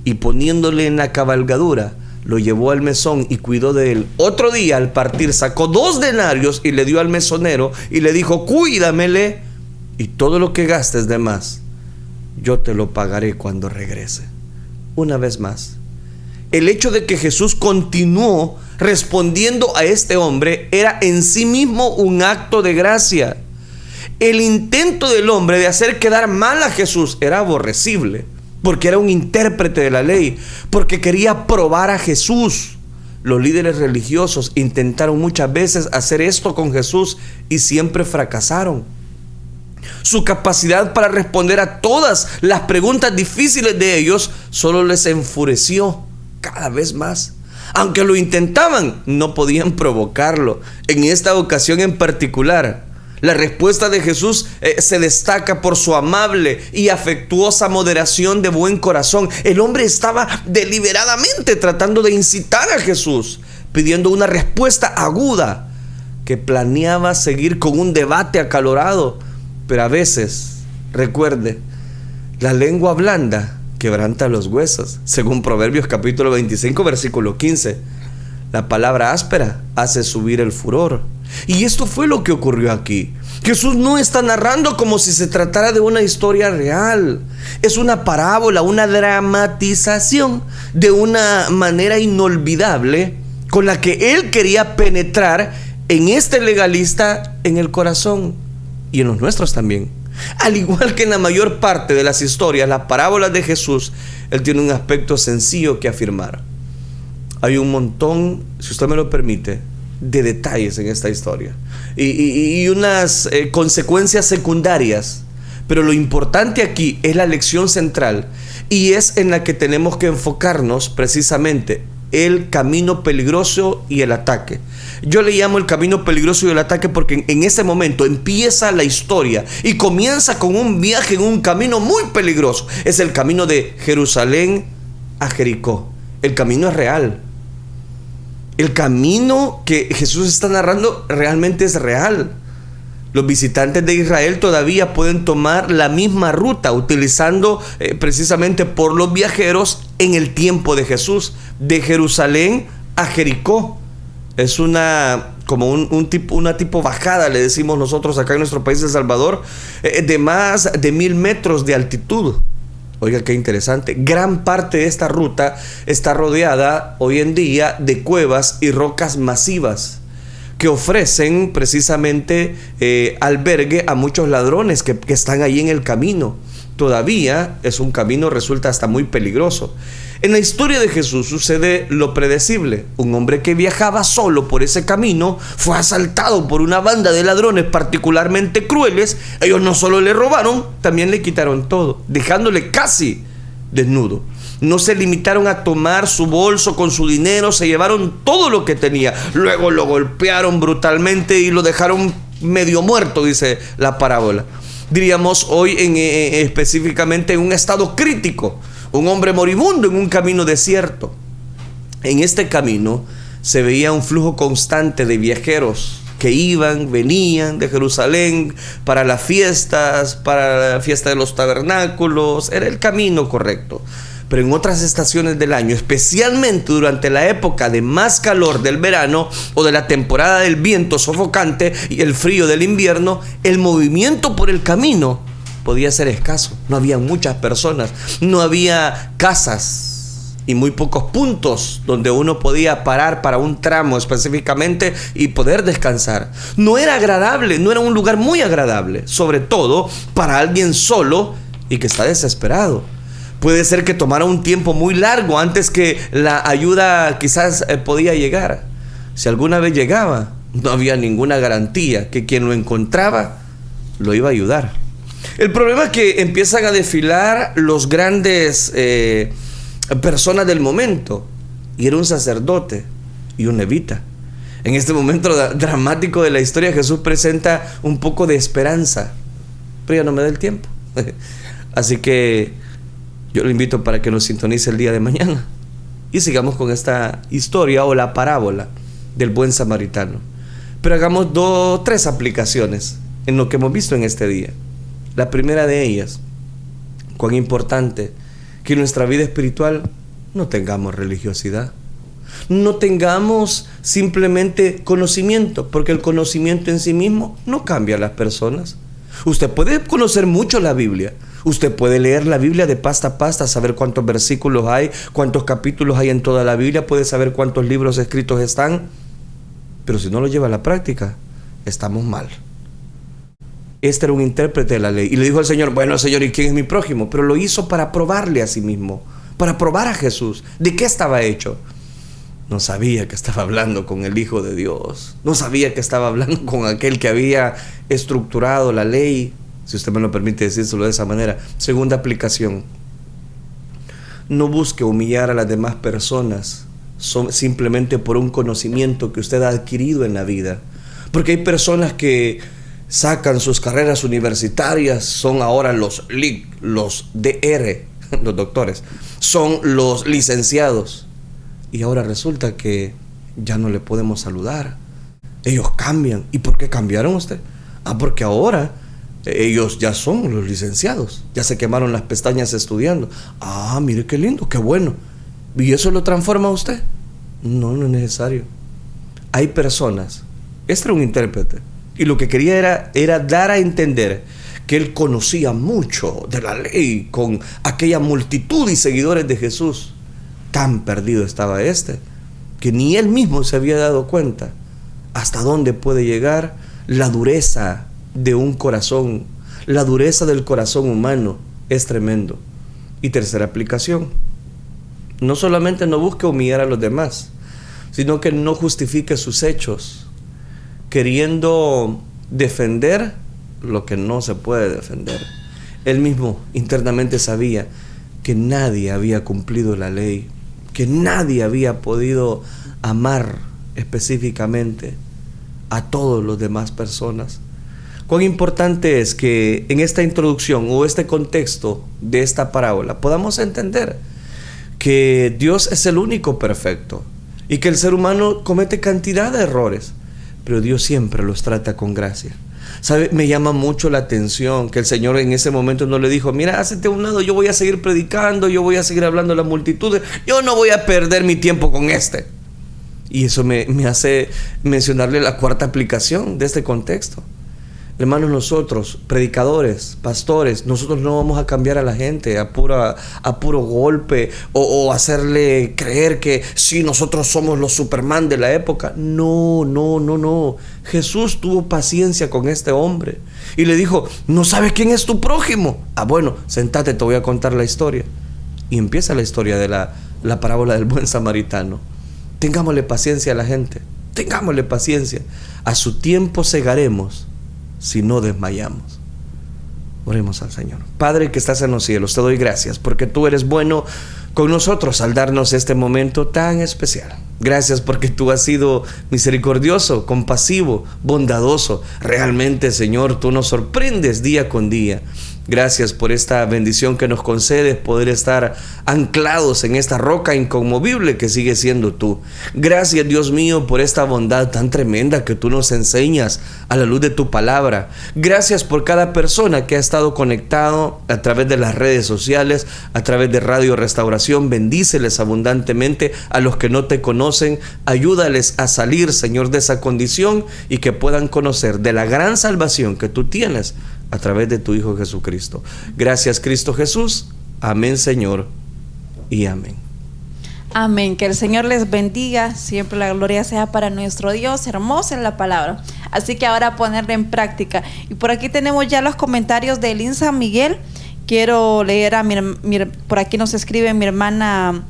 y poniéndole en la cabalgadura lo llevó al mesón y cuidó de él. Otro día al partir sacó 2 denarios y le dio al mesonero y le dijo: cuídamele y todo lo que gastes de más yo te lo pagaré cuando regrese. Una vez más, el hecho de que Jesús continuó respondiendo a este hombre era en sí mismo un acto de gracia. El intento del hombre de hacer quedar mal a Jesús era aborrecible, porque era un intérprete de la ley, porque quería probar a Jesús. Los líderes religiosos intentaron muchas veces hacer esto con Jesús y siempre fracasaron. Su capacidad para responder a todas las preguntas difíciles de ellos solo les enfureció cada vez más. Aunque lo intentaban, no podían provocarlo. En esta ocasión en particular, la respuesta de Jesús se destaca por su amable y afectuosa moderación de buen corazón. El hombre estaba deliberadamente tratando de incitar a Jesús, pidiendo una respuesta aguda que planeaba seguir con un debate acalorado. Pero a veces, recuerde, la lengua blanda quebranta los huesos, según Proverbios capítulo 25 versículo 15. La palabra áspera hace subir el furor. Y esto fue lo que ocurrió aquí. Jesús no está narrando como si se tratara de una historia real. Es una parábola, una dramatización de una manera inolvidable con la que él quería penetrar en este legalista en el corazón y en los nuestros también. Al igual que en la mayor parte de las historias, las parábolas de Jesús, él tiene un aspecto sencillo que afirmar. Hay un montón, si usted me lo permite, de detalles en esta historia y unas consecuencias secundarias, pero lo importante aquí es la lección central, y es en la que tenemos que enfocarnos precisamente: el camino peligroso y el ataque. Yo le llamo el camino peligroso y el ataque porque en ese momento empieza la historia y comienza con un viaje en un camino muy peligroso. Es el camino de Jerusalén a Jericó. El camino es real. El camino que Jesús está narrando realmente es real. Los visitantes de Israel todavía pueden tomar la misma ruta utilizando precisamente por los viajeros en el tiempo de Jesús, de Jerusalén a Jericó. Es una tipo bajada, le decimos nosotros acá en nuestro país, El Salvador, de más de 1000 metros de altitud. Oiga, qué interesante. Gran parte de esta ruta está rodeada hoy en día de cuevas y rocas masivas que ofrecen precisamente albergue a muchos ladrones que están ahí en el camino. Todavía es un camino, resulta hasta muy peligroso. En la historia de Jesús sucede lo predecible. Un hombre que viajaba solo por ese camino fue asaltado por una banda de ladrones particularmente crueles. Ellos no solo le robaron, también le quitaron todo, dejándole casi desnudo. No se limitaron a tomar su bolso con su dinero, se llevaron todo lo que tenía. Luego lo golpearon brutalmente y lo dejaron medio muerto, dice la parábola. Diríamos hoy específicamente en un estado crítico. Un hombre moribundo en un camino desierto. En este camino se veía un flujo constante de viajeros que iban, venían de Jerusalén para las fiestas, para la fiesta de los tabernáculos. Era el camino correcto. Pero en otras estaciones del año, especialmente durante la época de más calor del verano o de la temporada del viento sofocante y el frío del invierno, el movimiento por el camino podía ser escaso. No había muchas personas, no había casas y muy pocos puntos donde uno podía parar para un tramo específicamente y poder descansar. No era agradable, no era un lugar muy agradable, sobre todo para alguien solo y que está desesperado. Puede ser que tomara un tiempo muy largo antes que la ayuda quizás podía llegar. Si alguna vez llegaba, no había ninguna garantía que quien lo encontraba lo iba a ayudar. El problema es que empiezan a desfilar los grandes personas del momento, y era un sacerdote y un levita. En este momento dramático de la historia, Jesús presenta un poco de esperanza, pero ya no me da el tiempo. Así que yo lo invito para que nos sintonice el día de mañana y sigamos con esta historia o la parábola del buen samaritano. Pero hagamos 3 aplicaciones en lo que hemos visto en este día. La primera de ellas: cuán importante que en nuestra vida espiritual no tengamos religiosidad, no tengamos simplemente conocimiento, porque el conocimiento en sí mismo no cambia a las personas. Usted puede conocer mucho la Biblia, usted puede leer la Biblia de pasta a pasta, saber cuántos versículos hay, cuántos capítulos hay en toda la Biblia, puede saber cuántos libros escritos están, pero si no lo lleva a la práctica, estamos mal. Este era un intérprete de la ley y le dijo al Señor: bueno, Señor, ¿y quién es mi prójimo? Pero lo hizo para probarle a sí mismo, para probar a Jesús. ¿De qué estaba hecho? No sabía que estaba hablando con el Hijo de Dios. No sabía que estaba hablando con aquel que había estructurado la ley, si usted me lo permite decírselo de esa manera. Segunda aplicación: no busque humillar a las demás personas simplemente por un conocimiento que usted ha adquirido en la vida. Porque hay personas que sacan sus carreras universitarias, son ahora los LIC, los DR, los doctores, son los licenciados, y ahora resulta que ya no le podemos saludar. Ellos cambian. ¿Y por qué cambiaron usted? Porque ahora ellos ya son los licenciados, ya se quemaron las pestañas estudiando. Mire qué lindo, qué bueno. ¿Y eso lo transforma a usted? No, no es necesario. Hay personas, este era un intérprete, Y lo que quería era dar a entender que él conocía mucho de la ley con aquella multitud y seguidores de Jesús. Tan perdido estaba que ni él mismo se había dado cuenta hasta dónde puede llegar la dureza de un corazón. La dureza del corazón humano es tremendo. Y tercera aplicación: no solamente no busque humillar a los demás, sino que no justifique sus hechos, queriendo defender lo que no se puede defender. Él mismo internamente sabía que nadie había cumplido la ley, que nadie había podido amar específicamente a todas las demás personas. Cuán importante es que en esta introducción o este contexto de esta parábola podamos entender que Dios es el único perfecto y que el ser humano comete cantidad de errores, pero Dios siempre los trata con gracia. ¿Sabe? Me llama mucho la atención que el Señor en ese momento no le dijo: mira, hazte a un lado, yo voy a seguir predicando, yo voy a seguir hablando a las multitudes, yo no voy a perder mi tiempo con este. Y eso me hace mencionarle la cuarta aplicación de este contexto. Hermanos, nosotros, predicadores, pastores, nosotros no vamos a cambiar a la gente a puro golpe o hacerle creer que sí, nosotros somos los Superman de la época. No. Jesús tuvo paciencia con este hombre y le dijo: ¿no sabes quién es tu prójimo? Bueno, sentate, te voy a contar la historia. Y empieza la historia de la parábola del buen samaritano. Tengámosle paciencia a la gente, tengámosle paciencia. A su tiempo segaremos si no desmayamos. Oremos al Señor. Padre que estás en los cielos, te doy gracias porque tú eres bueno con nosotros al darnos este momento tan especial. Gracias porque tú has sido misericordioso, compasivo, bondadoso. Realmente, Señor, tú nos sorprendes día con día. Gracias por esta bendición que nos concedes, poder estar anclados en esta roca inconmovible que sigue siendo tú. Gracias, Dios mío, por esta bondad tan tremenda que tú nos enseñas a la luz de tu palabra. Gracias por cada persona que ha estado conectado a través de las redes sociales, a través de Radio Restauración. Bendíceles abundantemente a los que no te conocen. Ayúdales a salir, Señor, de esa condición y que puedan conocer de la gran salvación que tú tienes a través de tu Hijo Jesucristo. Gracias, Cristo Jesús. Amén, Señor, y amén. Amén. Que el Señor les bendiga. Siempre la gloria sea para nuestro Dios. Hermosa es la palabra. Así que ahora ponerla en práctica. Y por aquí tenemos ya los comentarios de Elin San Miguel. Quiero leer por aquí nos escribe mi hermana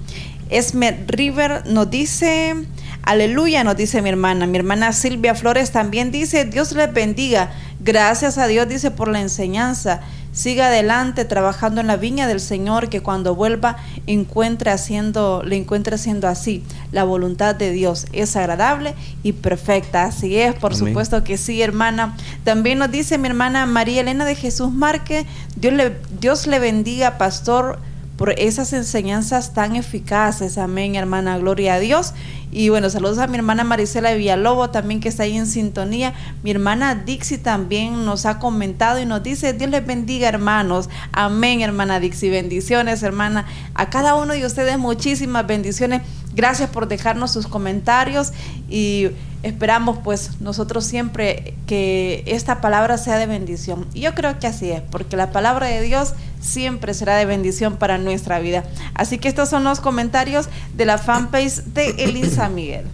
Esme River. Nos dice: aleluya, nos dice mi hermana Silvia Flores también dice: Dios les bendiga. Gracias a Dios, dice, por la enseñanza. Siga adelante trabajando en la viña del Señor, que cuando vuelva le encuentre haciendo así. La voluntad de Dios es agradable y perfecta. Así es, por Amén. supuesto que sí, hermana. También nos dice mi hermana María Elena de Jesús Márquez: Dios le bendiga, pastor, por esas enseñanzas tan eficaces. Amén, hermana, gloria a Dios. Y bueno, saludos a mi hermana Marisela de Villalobos también, que está ahí en sintonía. Mi hermana Dixie también nos ha comentado y nos dice: Dios les bendiga, hermanos. Amén, hermana Dixie. Bendiciones, hermana. A cada uno de ustedes muchísimas bendiciones. Gracias por dejarnos sus comentarios y esperamos pues nosotros siempre que esta palabra sea de bendición. Y yo creo que así es, porque la palabra de Dios siempre será de bendición para nuestra vida. Así que estos son los comentarios de la fanpage de Elin San Miguel.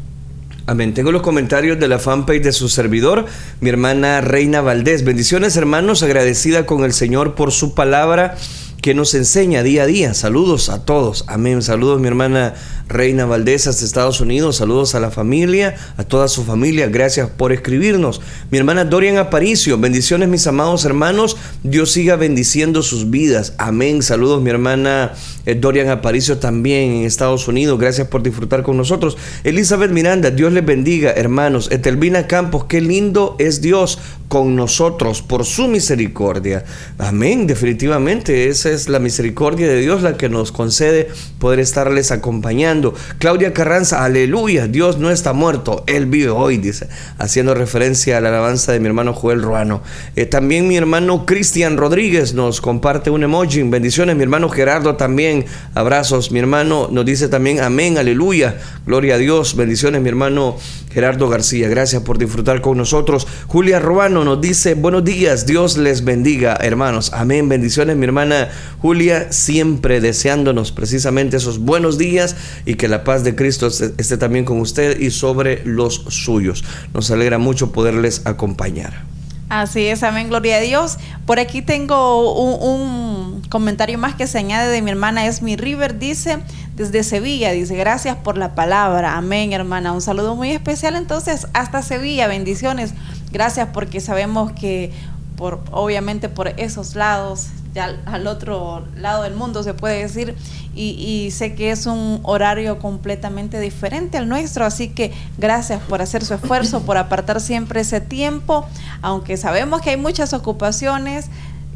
Amén. Tengo los comentarios de la fanpage de su servidor, mi hermana Reina Valdés. Bendiciones, hermanos, agradecida con el Señor por su palabra que nos enseña día a día. Saludos a todos. Amén. Saludos, mi hermana Reina Valdés hasta Estados Unidos. Saludos a la familia, a toda su familia. Gracias por escribirnos. Mi hermana Dorian Aparicio. Bendiciones, mis amados hermanos. Dios siga bendiciendo sus vidas. Amén. Saludos, mi hermana Dorian Aparicio también en Estados Unidos. Gracias por disfrutar con nosotros. Elizabeth Miranda. Dios les bendiga, hermanos. Etelvina Campos. Qué lindo es Dios con nosotros por su misericordia. Amén. Definitivamente esa es la misericordia de Dios la que nos concede poder estarles acompañando. Claudia Carranza, aleluya, Dios no está muerto, Él vive hoy, dice, haciendo referencia a la alabanza de mi hermano Joel Ruano. También mi hermano Cristian Rodríguez nos comparte un emoji. Bendiciones, mi hermano Gerardo también también. Abrazos, mi hermano. Nos dice también amén, aleluya. Gloria a Dios. Bendiciones, mi hermano Gerardo García. Gracias por disfrutar con nosotros. Julia Robano nos dice buenos días. Dios les bendiga, hermanos. Amén. Bendiciones, mi hermana Julia. Siempre deseándonos precisamente esos buenos días y que la paz de Cristo esté también con usted y sobre los suyos. Nos alegra mucho poderles acompañar. Así es, amén, gloria a Dios. Por aquí tengo un comentario más que se añade de mi hermana Esmi River, dice, desde Sevilla, dice, gracias por la palabra, amén, hermana, un saludo muy especial entonces hasta Sevilla, bendiciones, gracias, porque sabemos que obviamente por esos lados, ya al otro lado del mundo se puede decir, y sé que es un horario completamente diferente al nuestro, así que gracias por hacer su esfuerzo, por apartar siempre ese tiempo, aunque sabemos que hay muchas ocupaciones.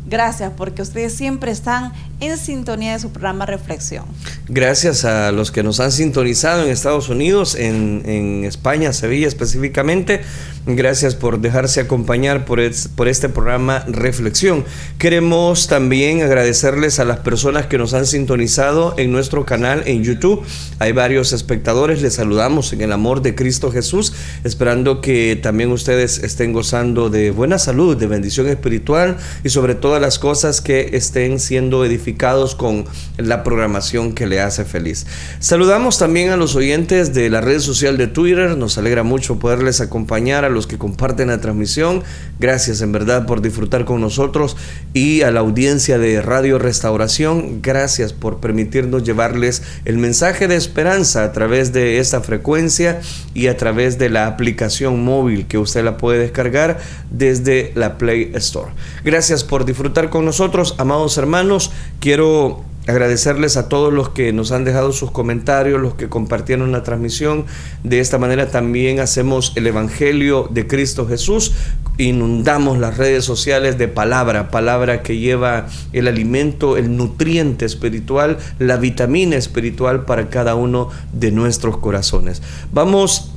Gracias, porque ustedes siempre están en sintonía de su programa Reflexión. Gracias a los que nos han sintonizado en Estados Unidos, en España, Sevilla específicamente. Gracias por dejarse acompañar por este programa Reflexión. Queremos también agradecerles a las personas que nos han sintonizado en nuestro canal en YouTube. Hay varios espectadores, les saludamos en el amor de Cristo Jesús, esperando que también ustedes estén gozando de buena salud, de bendición espiritual y sobre todo las cosas que estén siendo edificados con la programación que le hace feliz. Saludamos también a los oyentes de la red social de Twitter. Nos alegra mucho poderles acompañar, a los que comparten la transmisión. Gracias en verdad por disfrutar con nosotros, y a la audiencia de Radio Restauración, gracias por permitirnos llevarles el mensaje de esperanza a través de esta frecuencia y a través de la aplicación móvil que usted la puede descargar desde la Play Store. Gracias por disfrutar con nosotros, amados hermanos. Quiero agradecerles a todos los que nos han dejado sus comentarios, los que compartieron la transmisión. De esta manera también hacemos el Evangelio de Cristo Jesús. Inundamos las redes sociales de palabra que lleva el alimento, el nutriente espiritual, la vitamina espiritual para cada uno de nuestros corazones. Vamos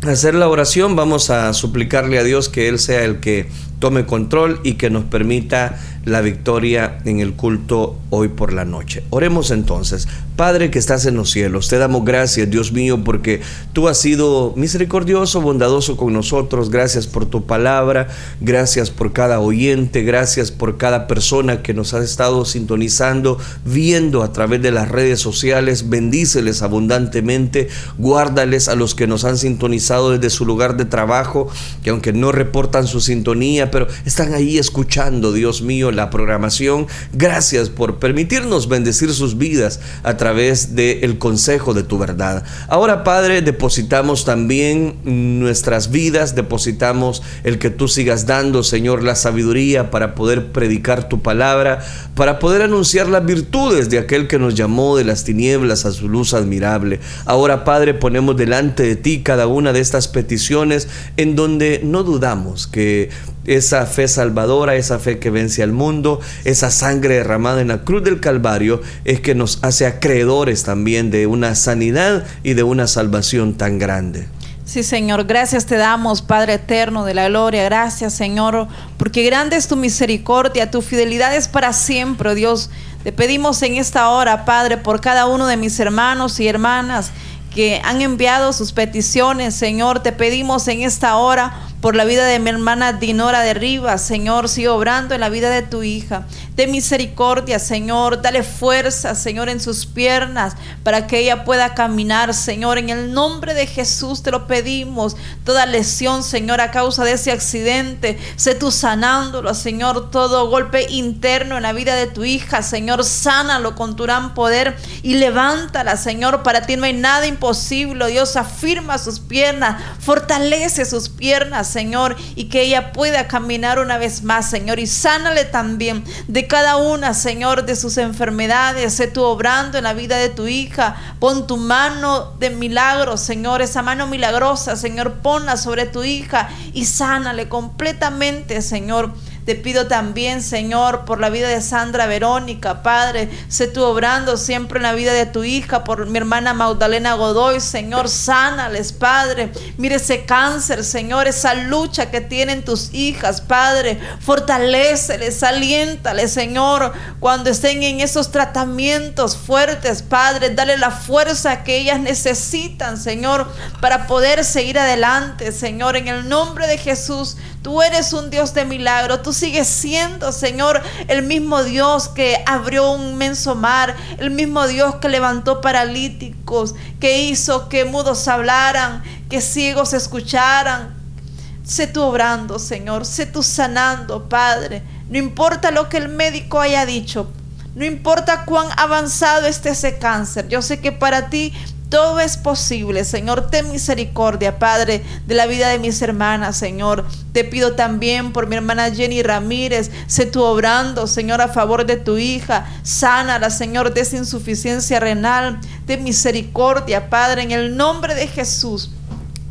a hacer la oración, vamos a suplicarle a Dios que Él sea el que tome control y que nos permita la victoria en el culto hoy por la noche. Oremos entonces. Padre que estás en los cielos, te damos gracias, Dios mío, porque tú has sido misericordioso, bondadoso con nosotros. Gracias por tu palabra, gracias por cada oyente, gracias por cada persona que nos ha estado sintonizando, viendo a través de las redes sociales. Bendíceles abundantemente, guárdales a los que nos han sintonizado desde su lugar de trabajo, que aunque no reportan su sintonía, pero están ahí escuchando, Dios mío, la programación. Gracias por permitirnos bendecir sus vidas a través del consejo de tu verdad. Ahora, Padre, depositamos también nuestras vidas, depositamos el que tú sigas dando, Señor, la sabiduría para poder predicar tu palabra, para poder anunciar las virtudes de aquel que nos llamó de las tinieblas a su luz admirable. Ahora, Padre, ponemos delante de ti cada una de estas peticiones, en donde no dudamos que esa fe salvadora, esa fe que vence al mundo, esa sangre derramada en la cruz del Calvario es que nos hace acreedores también de una sanidad y de una salvación tan grande. Sí, Señor, gracias te damos, Padre eterno de la gloria. Gracias, Señor, porque grande es tu misericordia, tu fidelidad es para siempre, Dios. Te pedimos en esta hora, Padre, por cada uno de mis hermanos y hermanas que han enviado sus peticiones, Señor. Te pedimos en esta hora por la vida de mi hermana Dinora de Rivas, Señor, sigue obrando en la vida de tu hija. De misericordia, Señor, dale fuerza, Señor, en sus piernas para que ella pueda caminar, Señor, en el nombre de Jesús te lo pedimos. Toda lesión, Señor, a causa de ese accidente, sé tú sanándolo, Señor. Todo golpe interno en la vida de tu hija, Señor, sánalo con tu gran poder y levántala, Señor. Para ti no hay nada imposible, Dios. Afirma sus piernas, fortalece sus piernas, Señor, y que ella pueda caminar una vez más, Señor, y sánale también de cada una, Señor, de sus enfermedades. Sé tú obrando en la vida de tu hija. Pon tu mano de milagro, Señor, esa mano milagrosa, Señor, ponla sobre tu hija y sánale completamente, Señor. Te pido también, Señor, por la vida de Sandra Verónica, Padre, sé tú obrando siempre en la vida de tu hija, por mi hermana Magdalena Godoy, Señor, sánales, Padre. Mire ese cáncer, Señor, esa lucha que tienen tus hijas, Padre, fortaléceles, aliéntales, Señor, cuando estén en esos tratamientos fuertes, Padre, dale la fuerza que ellas necesitan, Señor, para poder seguir adelante, Señor, en el nombre de Jesús. Tú eres un Dios de milagro, tú sigues siendo, Señor, el mismo Dios que abrió un inmenso mar, el mismo Dios que levantó paralíticos, que hizo que mudos hablaran, que ciegos escucharan. Sé tú obrando, Señor, sé tú sanando, Padre. No importa lo que el médico haya dicho, no importa cuán avanzado esté ese cáncer, yo sé que para ti todo es posible, Señor. Ten misericordia, Padre, de la vida de mis hermanas, Señor. Te pido también por mi hermana Jenny Ramírez, sé tú obrando, Señor, a favor de tu hija. Sánala, Señor, de esa insuficiencia renal. Ten misericordia, Padre, en el nombre de Jesús.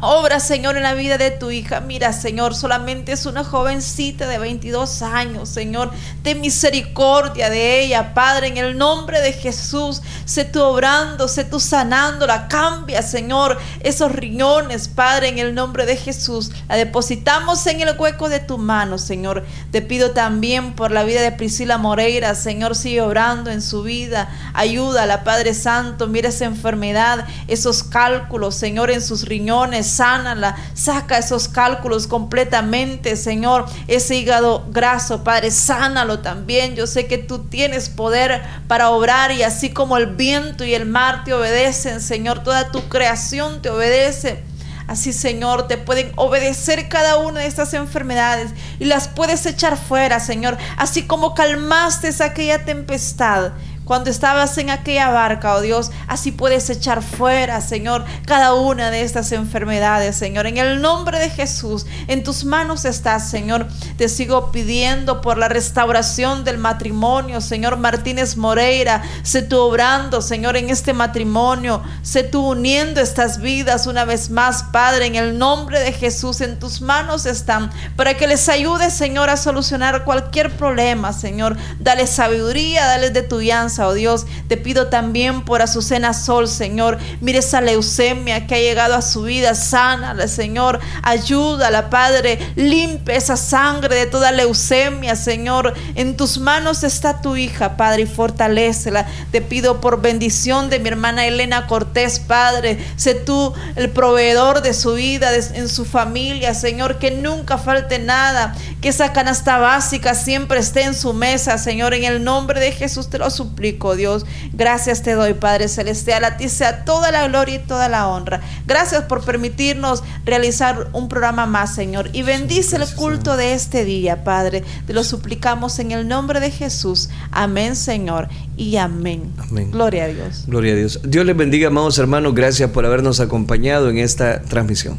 Obra, Señor, en la vida de tu hija. Mira, Señor, solamente es una jovencita de 22 años, Señor. Ten misericordia de ella, Padre, en el nombre de Jesús. Sé tú obrando, sé tú sanándola. Cambia, Señor, esos riñones, Padre, en el nombre de Jesús. La depositamos en el hueco de tu mano, Señor. Te pido también por la vida de Priscila Moreira, Señor, sigue obrando en su vida. Ayúdala, Padre Santo. Mira esa enfermedad, esos cálculos, Señor, en sus riñones. Sánala, saca esos cálculos completamente, Señor. Ese hígado graso, Padre, sánalo también. Yo sé que tú tienes poder para obrar, y así como el viento y el mar te obedecen, Señor, toda tu creación te obedece. Así, Señor, te pueden obedecer cada una de estas enfermedades y las puedes echar fuera, Señor. Así como calmaste aquella tempestad cuando estabas en aquella barca, oh Dios, así puedes echar fuera, Señor, cada una de estas enfermedades, Señor. En el nombre de Jesús, en tus manos estás, Señor. Te sigo pidiendo por la restauración del matrimonio, Señor Martínez Moreira. Sé tú obrando, Señor, en este matrimonio. Sé tú uniendo estas vidas una vez más, Padre, en el nombre de Jesús. En tus manos están, para que les ayudes, Señor, a solucionar cualquier problema, Señor. Dale sabiduría, dale de tu guianza, oh Dios. Te pido también por Azucena Sol, Señor. Mire esa leucemia que ha llegado a su vida. Sánala, Señor. Ayúdala, Padre. Limpia esa sangre de toda leucemia, Señor. En tus manos está tu hija, Padre, y fortalécela. Te pido por bendición de mi hermana Elena Cortés, Padre. Sé tú el proveedor de su vida, en su familia, Señor. Que nunca falte nada. Que esa canasta básica siempre esté en su mesa, Señor. En el nombre de Jesús te lo suplico, Dios. Gracias te doy, Padre Celestial. A ti sea toda la gloria y toda la honra. Gracias por permitirnos realizar un programa más, Señor. Y bendice el culto de este día, Padre. Te lo suplicamos en el nombre de Jesús. Amén, Señor. Y amén. Amén. Gloria a Dios. Gloria a Dios. Dios les bendiga, amados hermanos. Gracias por habernos acompañado en esta transmisión.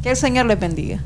Que el Señor les bendiga.